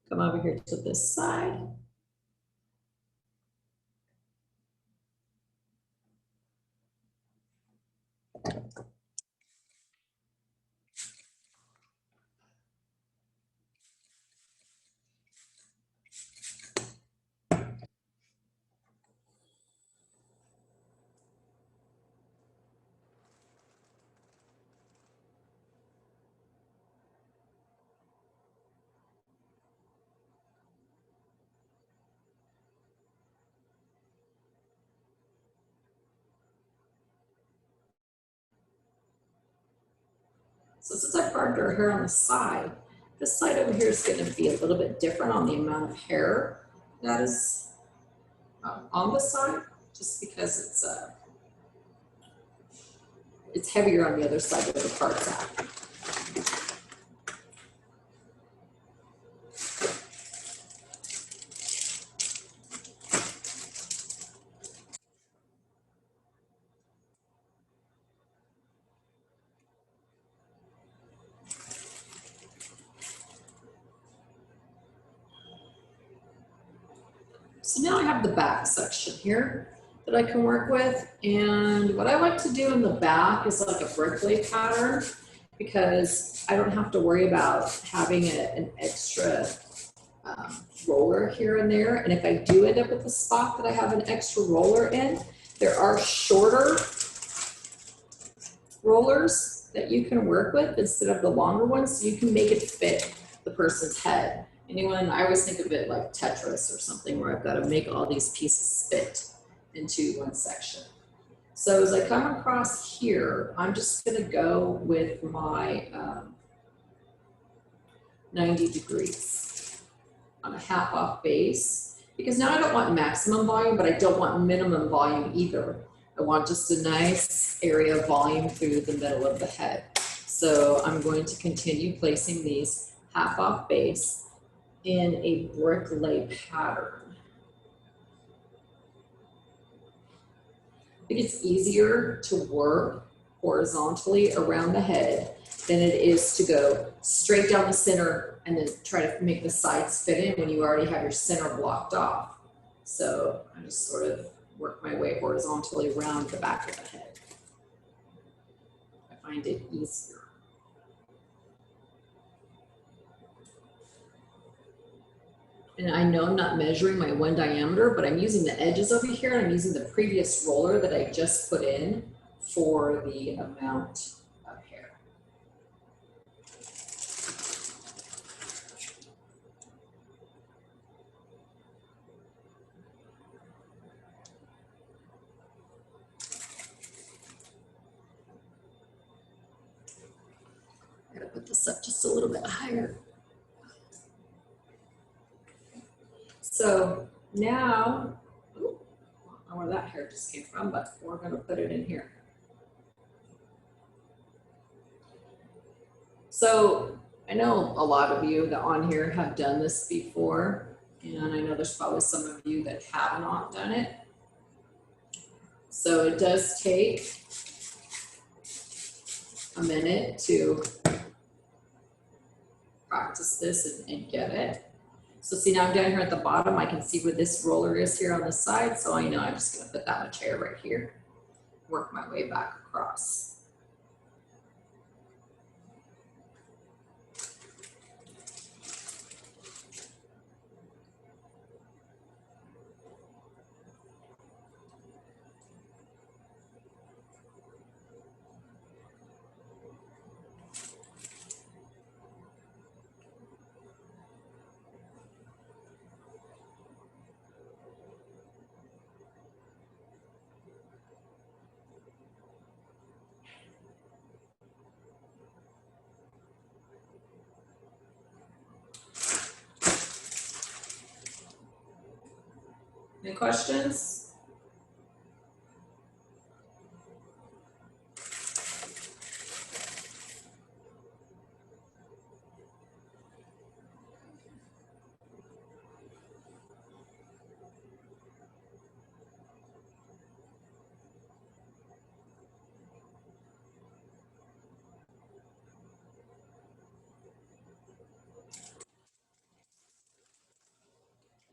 Come over here to this side. So since I parted her hair on the side, this side over here is going to be a little bit different on the amount of hair that is on the side, just because it's heavier on the other side where the part's at. So now I have the back section here that I can work with. And what I like to do in the back is like a brick lay pattern, because I don't have to worry about having an extra roller here and there. And if I do end up with a spot that I have an extra roller in, there are shorter rollers that you can work with instead of the longer ones, so you can make it fit the person's head. I always think of it like Tetris or something, where I've got to make all these pieces fit into one section. So as I come across here, I'm just going to go with my 90 degrees on a half off base, because now I don't want maximum volume, but I don't want minimum volume either. I want just a nice area of volume through the middle of the head. So I'm going to continue placing these half off base in a brick lay pattern. I think it's easier to work horizontally around the head than it is to go straight down the center and then try to make the sides fit in when you already have your center blocked off. So I just sort of work my way horizontally around the back of the head. I find it easier. And I know I'm not measuring my one diameter, but I'm using the edges over here, and I'm using the previous roller that I just put in for the amount of hair. I gotta put this up just a little bit higher. So now, I don't know where that hair just came from, but we're going to put it in here. So I know a lot of you that on here have done this before, and I know there's probably some of you that have not done it. So it does take a minute to practice this and get it. So see, now I'm down here at the bottom, I can see where this roller is here on the side. So I know I'm just gonna put that much hair right here, work my way back across. Any questions?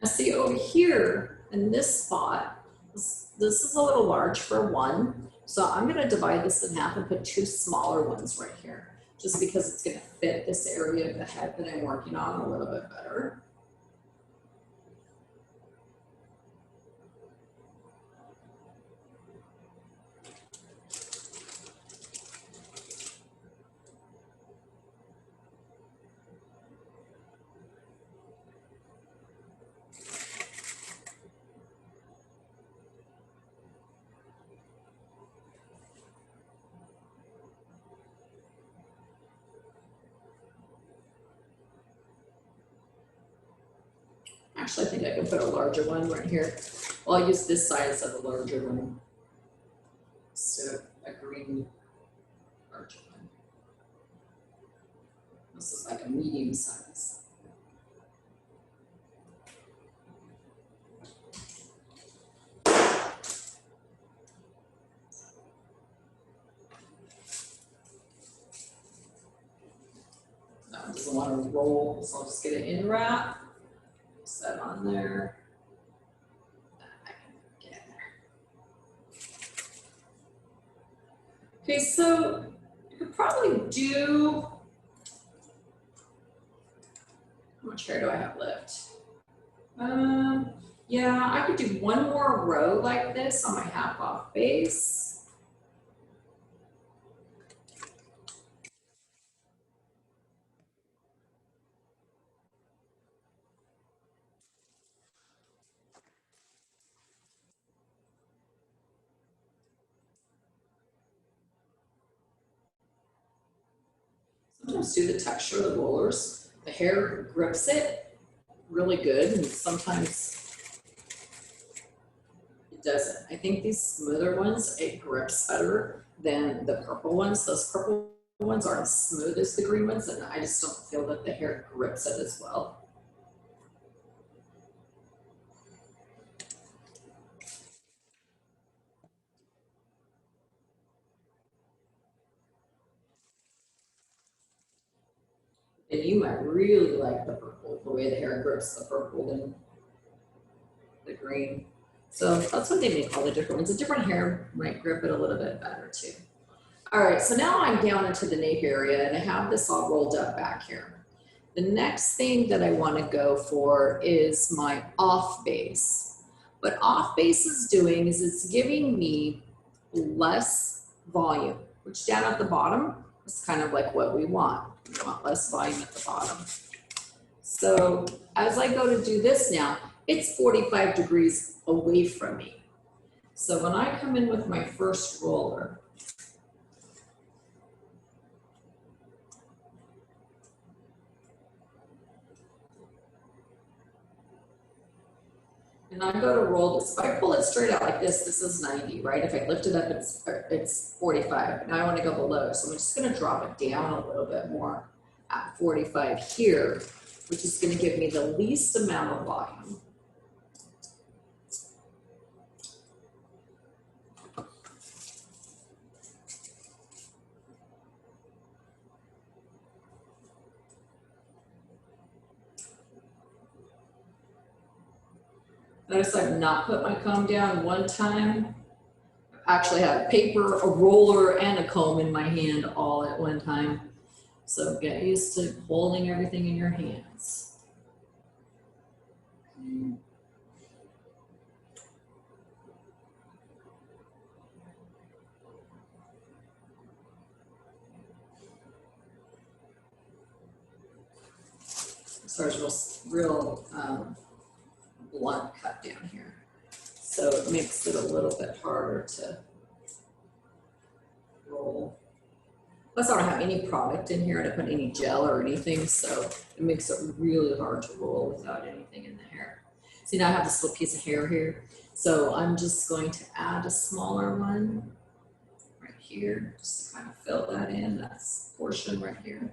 Now see over here in this spot, this is a little large for one. So I'm gonna divide this in half and put two smaller ones right here, just because it's gonna fit this area of the head that I'm working on a little bit better. Actually, I think I can put a larger one right here. Well, I'll use this size of a larger one. So a green larger one. This is like a medium size. That one doesn't want to roll, so I'll just get it in wrap. Set on there. I can get in there. Okay, so you could probably do, how much hair do I have left? Yeah, I could do one more row like this on my half off base. Sometimes do the texture of the rollers. The hair grips it really good, and sometimes it doesn't. I think these smoother ones, it grips better than the purple ones. Those purple ones aren't as smooth as the green ones, and I just don't feel that the hair grips it as well. And you might really like the purple, the way the hair grips the purple than the green. So that's what they make all the different ones. A different hair might grip it a little bit better too. All right, so now I'm down into the nape area and I have this all rolled up back here. The next thing that I want to go for is my off base. What off base is doing is it's giving me less volume, which down at the bottom is kind of like what we want. We want less volume at the bottom. So as I go to do this now, it's 45 degrees away from me. So when I come in with my first roller, and I go to roll this, if I pull it straight out like this, this is 90, right? If I lift it up, it's 45. Now I want to go below, so I'm just going to drop it down a little bit more at 45 here, which is going to give me the least amount of volume. Notice I've not put my comb down one time. I actually had paper, a roller, and a comb in my hand all at one time. So get used to holding everything in your hands. So there's real blunt cut down here. So it makes it a little bit harder to roll. Plus I don't have any product in here. I don't put any gel or anything, so it makes it really hard to roll without anything in the hair. See, now I have this little piece of hair here. So I'm just going to add a smaller one right here, just to kind of fill that in, that portion right here.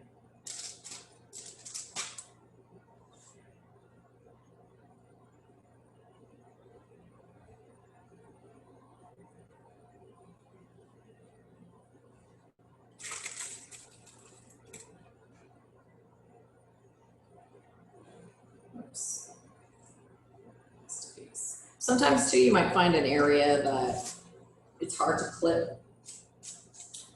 Oops. Sometimes too, you might find an area that it's hard to clip.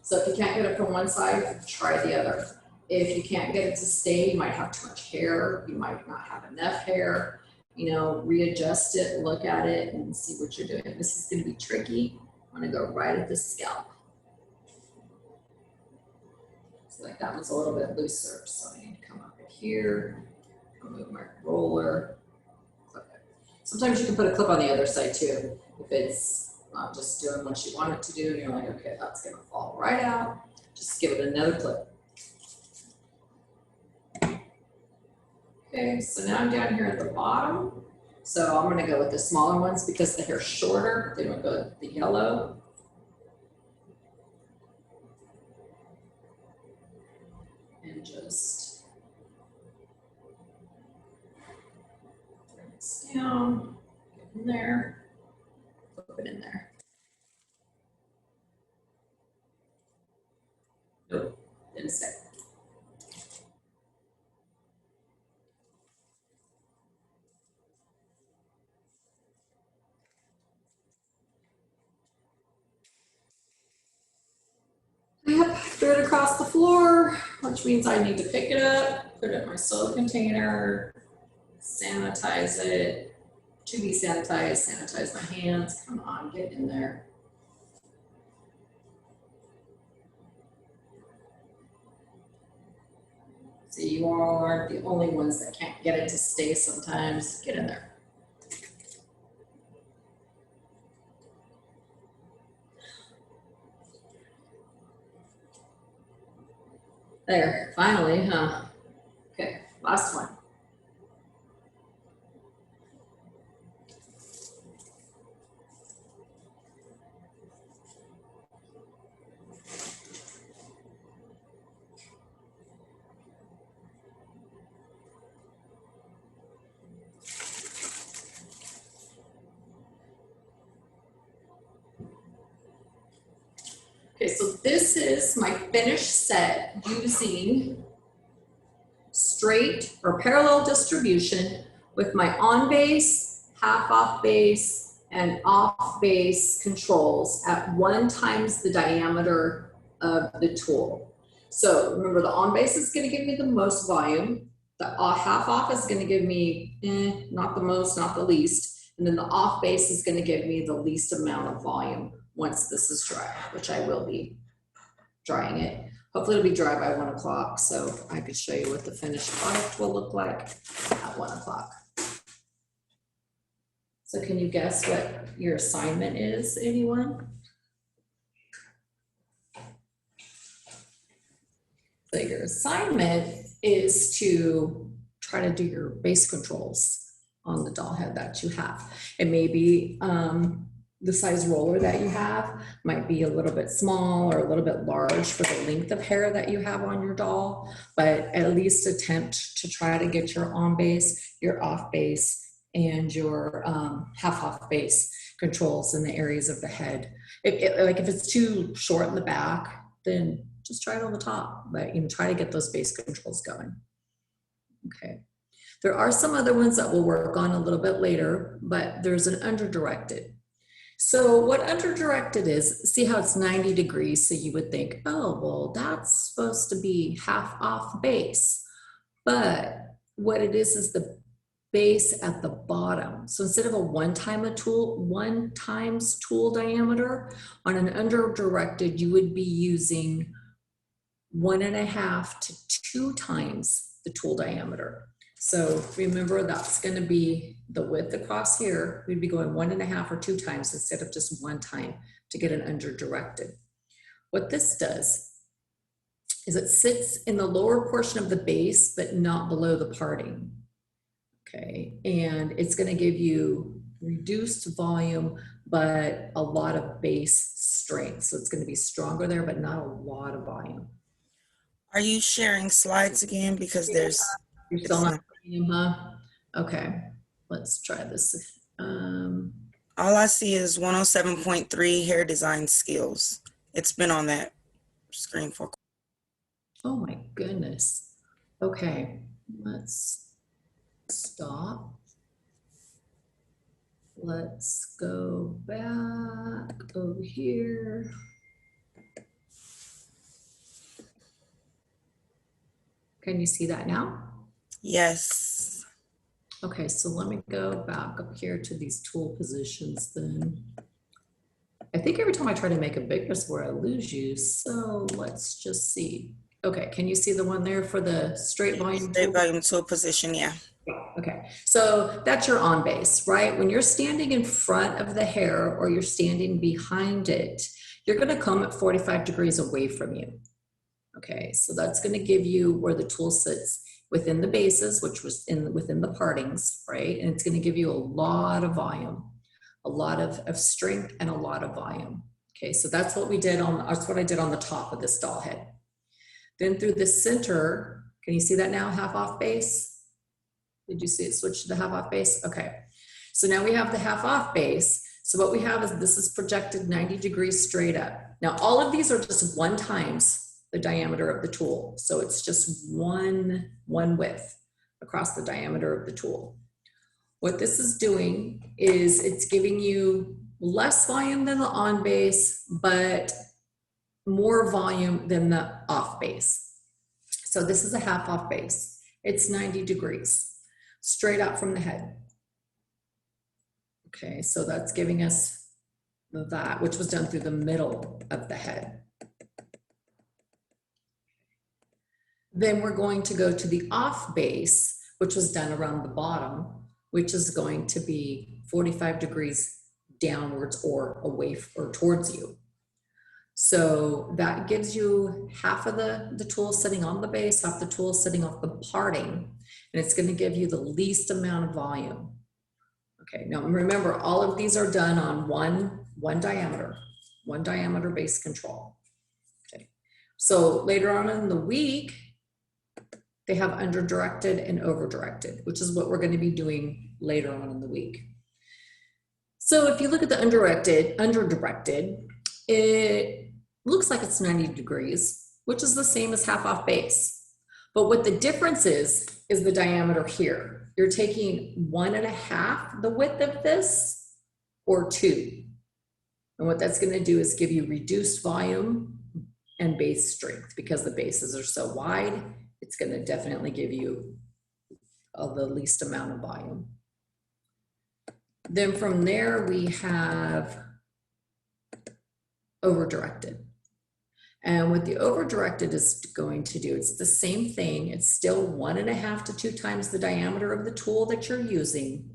So if you can't get it from one side, try the other. If you can't get it to stay, you might have too much hair, you might not have enough hair, you know, readjust it, look at it and see what you're doing. This is gonna be tricky. I'm gonna go right at the scalp. So like that one's a little bit looser, so I need to come up here, move my roller, clip it. Sometimes you can put a clip on the other side too, if it's not just doing what you want it to do, and you're like, okay, that's gonna fall right out. Just give it another clip. Okay, so now I'm down here at the bottom. So I'm gonna go with the smaller ones because the hair's shorter. Then we'll go with the yellow. And just bring this down, get in there, flip it in there. Nope, didn't stay. Yep, threw it across the floor, which means I need to pick it up, put it in my soap container, sanitize it, to be sanitized, sanitize my hands. Come on, get in there. So you all aren't the only ones that can't get it to stay sometimes. Get in there. There, finally, huh? Okay, last one. Okay, so this is my finished set using straight or parallel distribution with my on base, half off base, and off base controls at 1 times the diameter of the tool. So remember, the on base is going to give me the most volume. The half off is going to give me not the most, not the least. And then the off base is going to give me the least amount of volume once this is dry, which I will be drying it. Hopefully it'll be dry by 1 o'clock, so I could show you what the finished product will look like at 1 o'clock. So can you guess what your assignment is, anyone? So your assignment is to try to do your base controls on the doll head that you have. It may be the size roller that you have might be a little bit small or a little bit large for the length of hair that you have on your doll, but at least attempt to try to get your on base, your off base, and your half off base controls in the areas of the head. Like if it's too short in the back, then just try it on the top, but you know, try to get those base controls going. Okay. There are some other ones that we'll work on a little bit later, but there's an under-directed. So what under-directed is, see how it's 90 degrees, so you would think, oh, well, that's supposed to be half off base. But what it is the base at the bottom. So instead of a 1 times tool diameter, on an under-directed, you would be using 1.5 to 2 times the tool diameter. So remember, that's going to be the width across here. We'd be going 1.5 or 2 times instead of just 1 time to get an under-directed. What this does is it sits in the lower portion of the base, but not below the parting. Okay, and it's gonna give you reduced volume, but a lot of base strength. So it's gonna be stronger there, but not a lot of volume. Are you sharing slides again? Because there's, You're still not seeing them, huh? Okay, let's try this. all I see is 107.3 hair design skills. It's been on that screen for. Oh my goodness. Okay, let's stop. Let's go back over here. Can you see that now? Yes. Okay, so let me go back up here to these tool positions then. I think every time I try to make a bigger where I lose you, so let's just see. Okay, can you see the one there for the straight volume? Straight volume tool position, yeah. Okay, so that's your on base, right? When you're standing in front of the hair or you're standing behind it, you're gonna come at 45 degrees away from you. Okay, so that's gonna give you where the tool sits within the bases, which was within the partings, right? And it's gonna give you a lot of volume, a lot of strength and a lot of volume. Okay, so that's what we did that's what I did on the top of this doll head. Then through the center, can you see that now, half off base? Did you see it switch to the half off base? Okay, so now we have the half off base. So what we have is this is projected 90 degrees straight up. Now all of these are just 1 times the diameter of the tool. So it's just one width across the diameter of the tool. What this is doing is it's giving you less volume than the on base, but more volume than the off base. So this is a half off base. It's 90 degrees, straight up from the head. Okay, so that's giving us that, which was done through the middle of the head. Then we're going to go to the off base, which was done around the bottom, which is going to be 45 degrees downwards or away or towards you. So that gives you half of the tool sitting on the base, half the tool sitting off the parting, and it's going to give you the least amount of volume. Okay, now remember, all of these are done on one diameter base control. Okay, so later on in the week, they have under directed and over directed, which is what we're going to be doing later on in the week. So if you look at the under directed, it looks like it's 90 degrees, which is the same as half off base. But what the difference is the diameter here. You're taking 1.5 the width of this, or 2. And what that's going to do is give you reduced volume and base strength. Because the bases are so wide, it's going to definitely give you the least amount of volume. Then from there, we have over-directed. And what the over-directed is going to do, it's the same thing. It's still 1.5 to 2 times the diameter of the tool that you're using,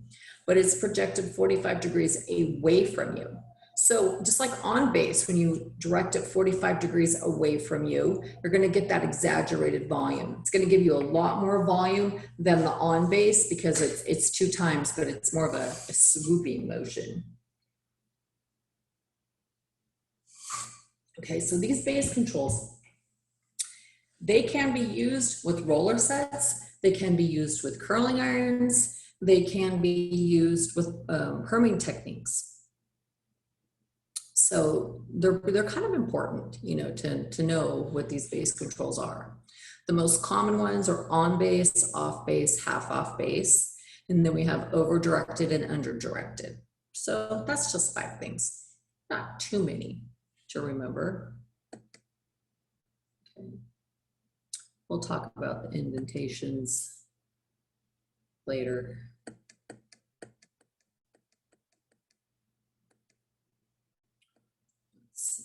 but it's projected 45 degrees away from you. So just like on base, when you direct it 45 degrees away from you, you're going to get that exaggerated volume. It's going to give you a lot more volume than the on base because it's 2 times, but it's more of a swooping motion. Okay, so these base controls, they can be used with roller sets, they can be used with curling irons, they can be used with herming techniques. So they're kind of important, you know, to know what these base controls are. The most common ones are on base, off base, half off base, and then we have over directed and under directed. So that's just 5 things, not too many to remember. Okay. We'll talk about the indentations later. Let's see.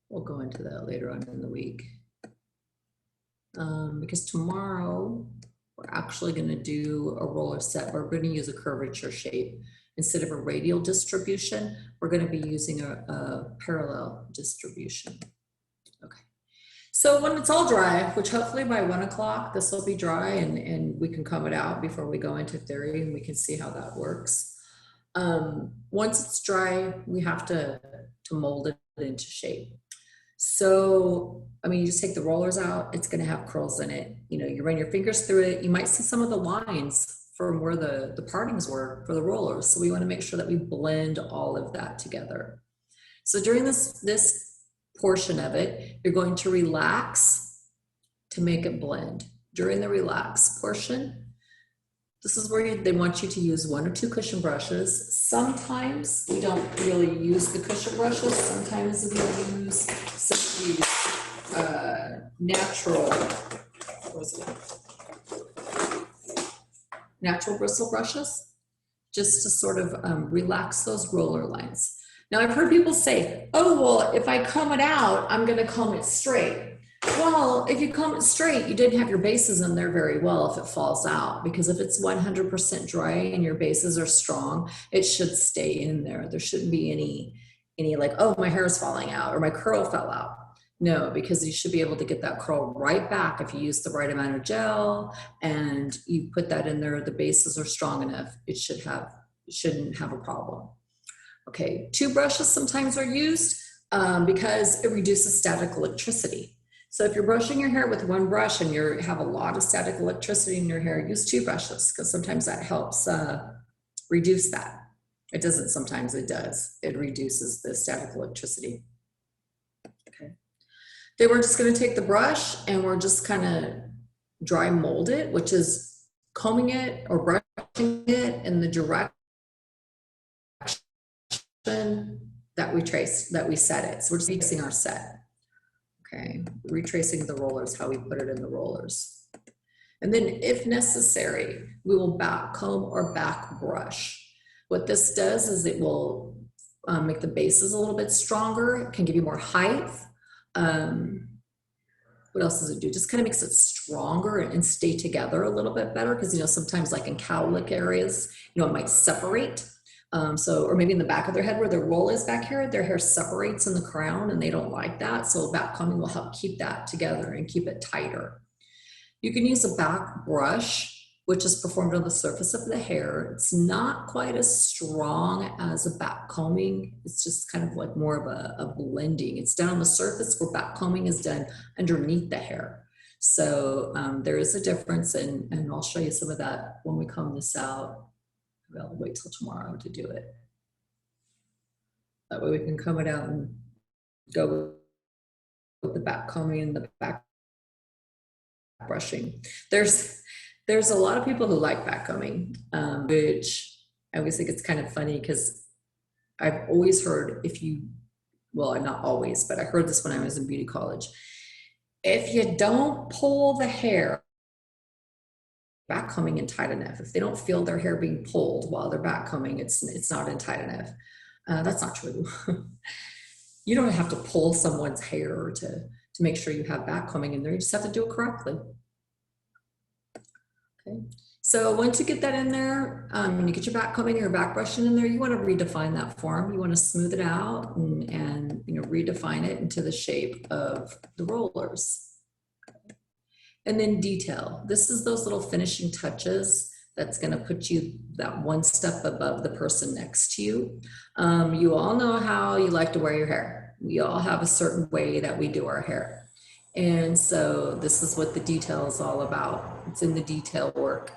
We'll go into that later on in the week. Because tomorrow, we're actually going to do a roller set. We're going to use a curvature shape. Instead of a radial distribution, we're going to be using a parallel distribution. Okay. So when it's all dry, which hopefully by 1 o'clock, this will be dry and we can comb it out before we go into theory and we can see how that works. Once it's dry, we have to mold it into shape. So, I mean, you just take the rollers out, it's gonna have curls in it. You know, you run your fingers through it, you might see some of the lines from where the partings were for the rollers. So we wanna make sure that we blend all of that together. So during this portion of it, you're going to relax to make it blend. During the relax portion, this is where they want you to use 1 or 2 cushion brushes. Sometimes we don't really use the cushion brushes. Sometimes we use natural, natural bristle brushes, just to sort of relax those roller lines. Now I've heard people say, oh, well, if I comb it out, I'm gonna comb it straight. Well, if you comb it straight, you didn't have your bases in there very well if it falls out, because if it's 100% dry and your bases are strong, it should stay in there. There shouldn't be any like, oh, my hair is falling out or my curl fell out. No, because you should be able to get that curl right back if you use the right amount of gel and you put that in there, the bases are strong enough, it shouldn't have a problem. Okay, 2 brushes sometimes are used because it reduces static electricity. So if you're brushing your hair with 1 brush and you have a lot of static electricity in your hair, use 2 brushes because sometimes that helps reduce that. It doesn't, sometimes it does. It reduces the static electricity. Okay. Then we're just gonna take the brush and we're just kind of dry mold it, which is combing it or brushing it in the direction that we set it. So we're just using our set. Okay, retracing the rollers, how we put it in the rollers. And then if necessary, we will back comb or back brush. What this does is it will make the bases a little bit stronger. It can give you more height. What else does it do? Just kind of makes it stronger and stay together a little bit better. Because, you know, sometimes like in cowlick areas, you know, it might separate. Or maybe in the back of their head where their roll is back here, their hair separates in the crown and they don't like that. So back combing will help keep that together and keep it tighter. You can use a back brush, which is performed on the surface of the hair. It's not quite as strong as a back combing. It's just kind of like more of a blending. It's done on the surface where back combing is done underneath the hair. So there is a difference and I'll show you some of that when we comb this out. I'll wait till tomorrow to do it. That way we can comb it out and go with the back combing and the back brushing. There's a lot of people who like back combing, which I always think it's kind of funny because I've always heard well, not always, but I heard this when I was in beauty college. If you don't pull the hair back combing in tight enough, if they don't feel their hair being pulled while they're back combing, it's not in tight enough. That's not true. You don't have to pull someone's hair to make sure you have back combing in there. You just have to do it correctly. Okay. So once you get that in there, when you get your back combing or your back brushing in there, you want to redefine that form. You want to smooth it out and you know, redefine it into the shape of the rollers. And then detail. This is those little finishing touches that's going to put you that 1 step above the person next to you. You all know how you like to wear your hair. We all have a certain way that we do our hair. And so this is what the detail is all about. It's in the detail work.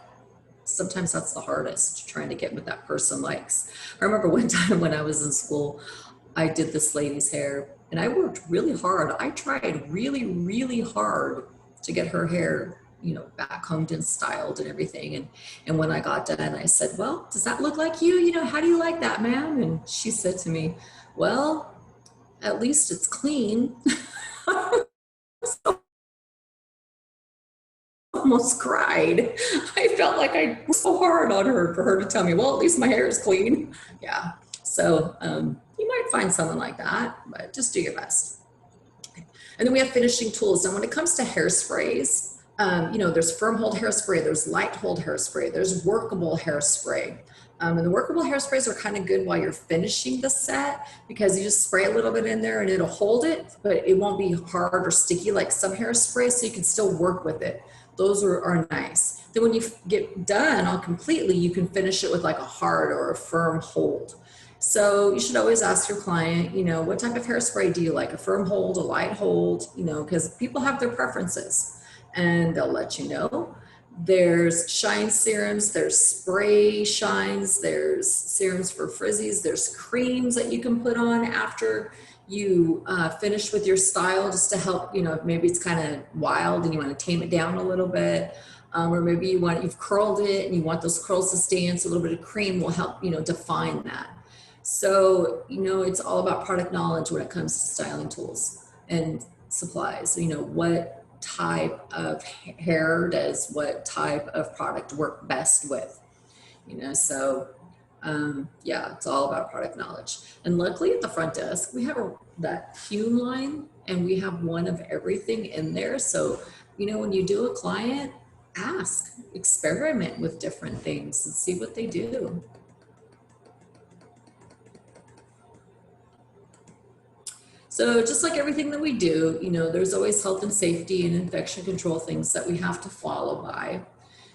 Sometimes that's the hardest, trying to get what that person likes. I remember one time when I was in school, I did this lady's hair and I worked really hard. I tried really, really hard to get her hair, you know, back combed and styled and everything. And when I got done, I said, well, does that look like you? You know, how do you like that, ma'am? And she said to me, well, at least it's clean. So I almost cried. I felt like I worked so hard on her for her to tell me, well, at least my hair is clean. Yeah. So you might find someone like that, but just do your best. And then we have finishing tools. And when it comes to hairsprays, You know, there's firm hold hairspray, there's light hold hairspray, there's workable hairspray. And the workable hairsprays are kind of good while you're finishing the set because you just spray a little bit in there and it'll hold it, but it won't be hard or sticky like some hairspray, so you can still work with it. Those are nice. Then when you get done all completely, you can finish it with like a hard or a firm hold. So you should always ask your client, you know, what type of hairspray do you like? A firm hold, a light hold, you know, because people have their preferences and they'll let you know. There's shine serums, there's spray shines, there's serums for frizzies, there's creams that you can put on after you finish with your style just to help, you know, maybe it's kind of wild and you want to tame it down a little bit. Or maybe you've curled it and you want those curls to stay in, so a little bit of cream will help, you know, define that. So, you know, it's all about product knowledge when it comes to styling tools and supplies. You know, what type of hair does what type of product work best with, you know, so yeah, it's all about product knowledge. And luckily at the front desk, we have that Hume line and we have one of everything in there. So, you know, when you do a client, ask, experiment with different things and see what they do. So just like everything that we do, you know, there's always health and safety and infection control things that we have to follow by.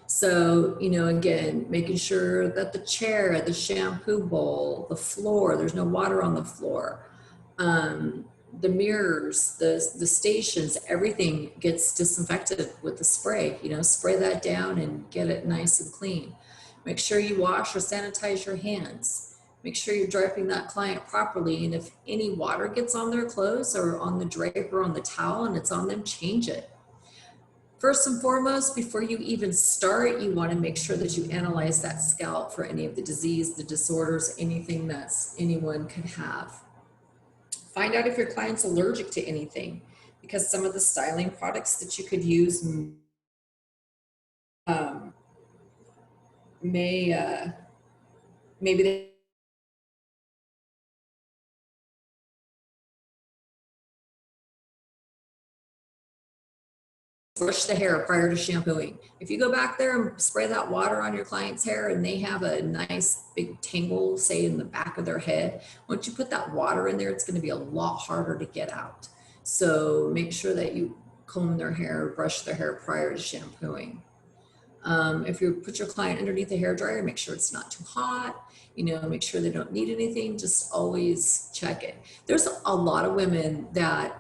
So, you know, again, making sure that the chair, the shampoo bowl, the floor, there's no water on the floor, the mirrors, the stations, everything gets disinfected with the spray. You know, spray that down and get it nice and clean. Make sure you wash or sanitize your hands. Make sure you're draping that client properly. And if any water gets on their clothes or on the drape or on the towel and it's on them, change it. First and foremost, before you even start, you want to make sure that you analyze that scalp for any of the disease, the disorders, anything that anyone could have. Find out if your client's allergic to anything, because some of the styling products that you could use maybe they brush the hair prior to shampooing. If you go back there and spray that water on your client's hair and they have a nice big tangle, say in the back of their head, once you put that water in there, it's going to be a lot harder to get out. So make sure that you comb their hair, brush their hair prior to shampooing. If you put your client underneath the hair dryer, make sure it's not too hot, you know, make sure they don't need anything, just always check it. There's a lot of women that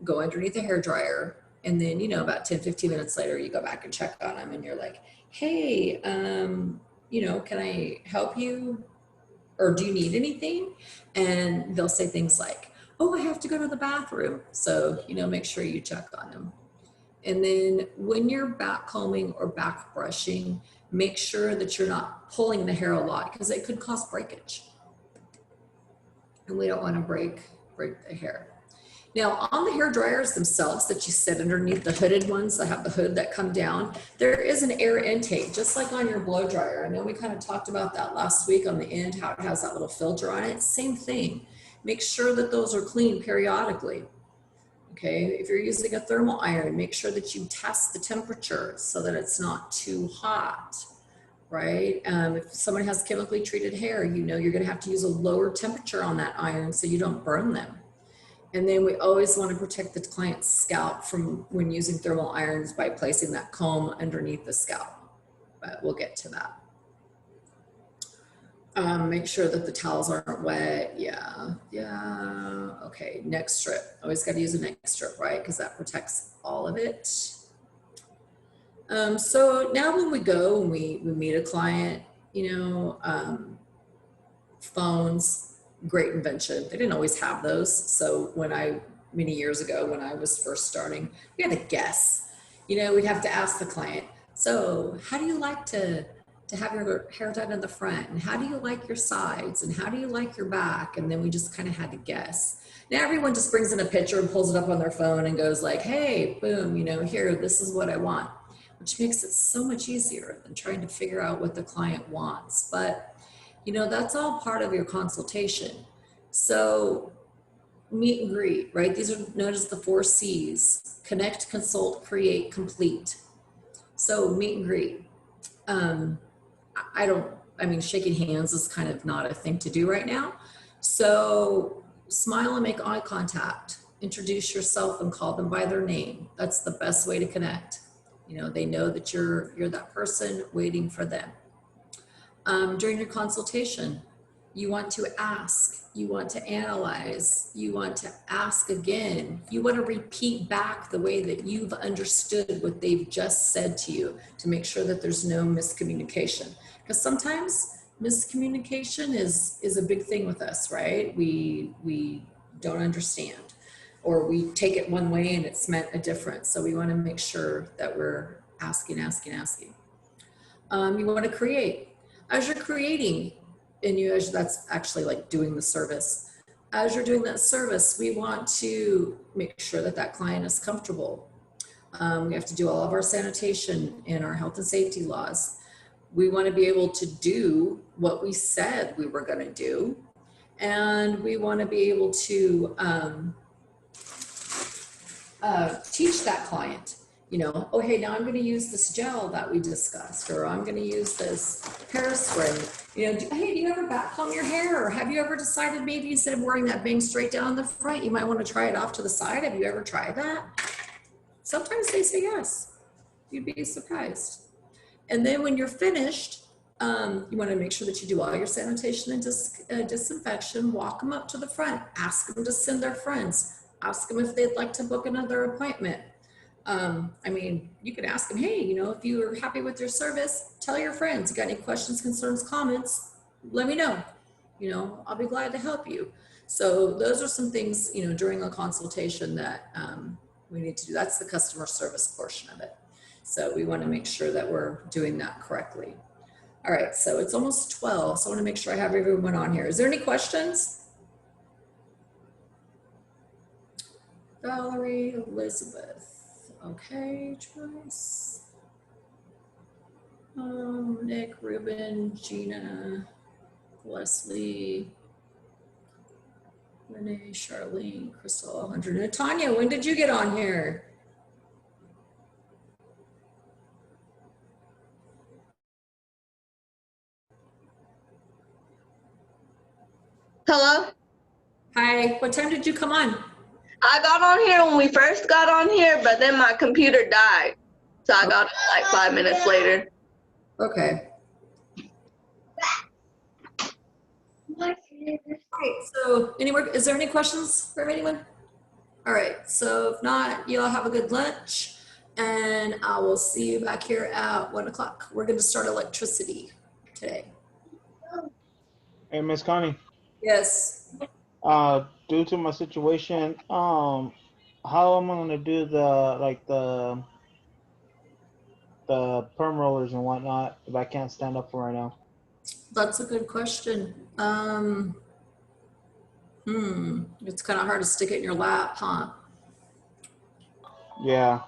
go underneath the hair dryer and then, you know, about 10, 15 minutes later, you go back and check on them and you're like, hey, you know, can I help you? Or do you need anything? And they'll say things like, oh, I have to go to the bathroom. So, you know, make sure you check on them. And then when you're back combing or back brushing, make sure that you're not pulling the hair a lot because it could cause breakage. And we don't want to break the hair. Now, on the hair dryers themselves that you set underneath, the hooded ones that have the hood that come down, there is an air intake, just like on your blow dryer. I know we kind of talked about that last week on the end, how it has that little filter on it. Same thing. Make sure that those are cleaned periodically. Okay, if you're using a thermal iron, make sure that you test the temperature so that it's not too hot, right? If someone has chemically treated hair, you know you're going to have to use a lower temperature on that iron so you don't burn them. And then we always want to protect the client's scalp from when using thermal irons by placing that comb underneath the scalp, but we'll get to that. Make sure that the towels aren't wet. Yeah. Okay, neck strip. Always got to use a neck strip, right? Because that protects all of it. So now when we go and we meet a client, you know, phones, great invention. They didn't always have those. So many years ago when I was first starting, we had to guess. You know, we'd have to ask the client, so how do you like to have your hair done in the front? And how do you like your sides? And how do you like your back? And then we just kind of had to guess. Now everyone just brings in a picture and pulls it up on their phone and goes like, hey, boom, you know, here, this is what I want, which makes it so much easier than trying to figure out what the client wants. But you know, that's all part of your consultation. So meet and greet, right? These are known as the 4 C's: connect, consult, create, complete. So meet and greet. I mean, shaking hands is kind of not a thing to do right now. So smile and make eye contact. Introduce yourself and call them by their name. That's the best way to connect. You know, they know that you're that person waiting for them. During your consultation, you want to ask, you want to analyze, you want to ask again. You want to repeat back the way that you've understood what they've just said to you to make sure that there's no miscommunication. Because sometimes miscommunication is a big thing with us, right? We don't understand, or we take it one way and it's meant a different. So we want to make sure that we're asking. You want to create. As you're creating, that's actually like doing the service. As you're doing that service, we want to make sure that that client is comfortable. We have to do all of our sanitation and our health and safety laws. We want to be able to do what we said we were going to do. And we want to be able to teach that client, you know, oh, hey, now I'm going to use this gel that we discussed, or I'm going to use this hairspray. You know, hey, do you ever back comb your hair? Or have you ever decided maybe instead of wearing that bang straight down the front, you might want to try it off to the side? Have you ever tried that? Sometimes they say yes. You'd be surprised. And then when you're finished, you want to make sure that you do all your sanitation and disinfection, walk them up to the front, ask them to send their friends, ask them if they'd like to book another appointment. I mean, you could ask them, hey, you know, if you're happy with your service, tell your friends. You got any questions, concerns, comments, let me know. You know, I'll be glad to help you. So those are some things, you know, during a consultation that we need to do. That's the customer service portion of it. So we want to make sure that we're doing that correctly. All right, so it's almost 12, so I want to make sure I have everyone on here. Is there any questions? Valerie, Elizabeth. Okay, Joyce. Nick, Ruben, Gina, Leslie, Renee, Charlene, Crystal, Alejandra, and Tanya. When did you get on here? Hello? Hi, what time did you come on? I got on here when we first got on here, but then my computer died. So I got on like 5 minutes later. Okay. All right, so is there any questions from anyone? All right, so if not, you all have a good lunch, and I will see you back here at 1 o'clock. We're going to start electricity today. Hey, Miss Connie. Yes. Due to my situation, how am I gonna do the perm rollers and whatnot if I can't stand up for right now? That's a good question. It's kind of hard to stick it in your lap, huh? Yeah.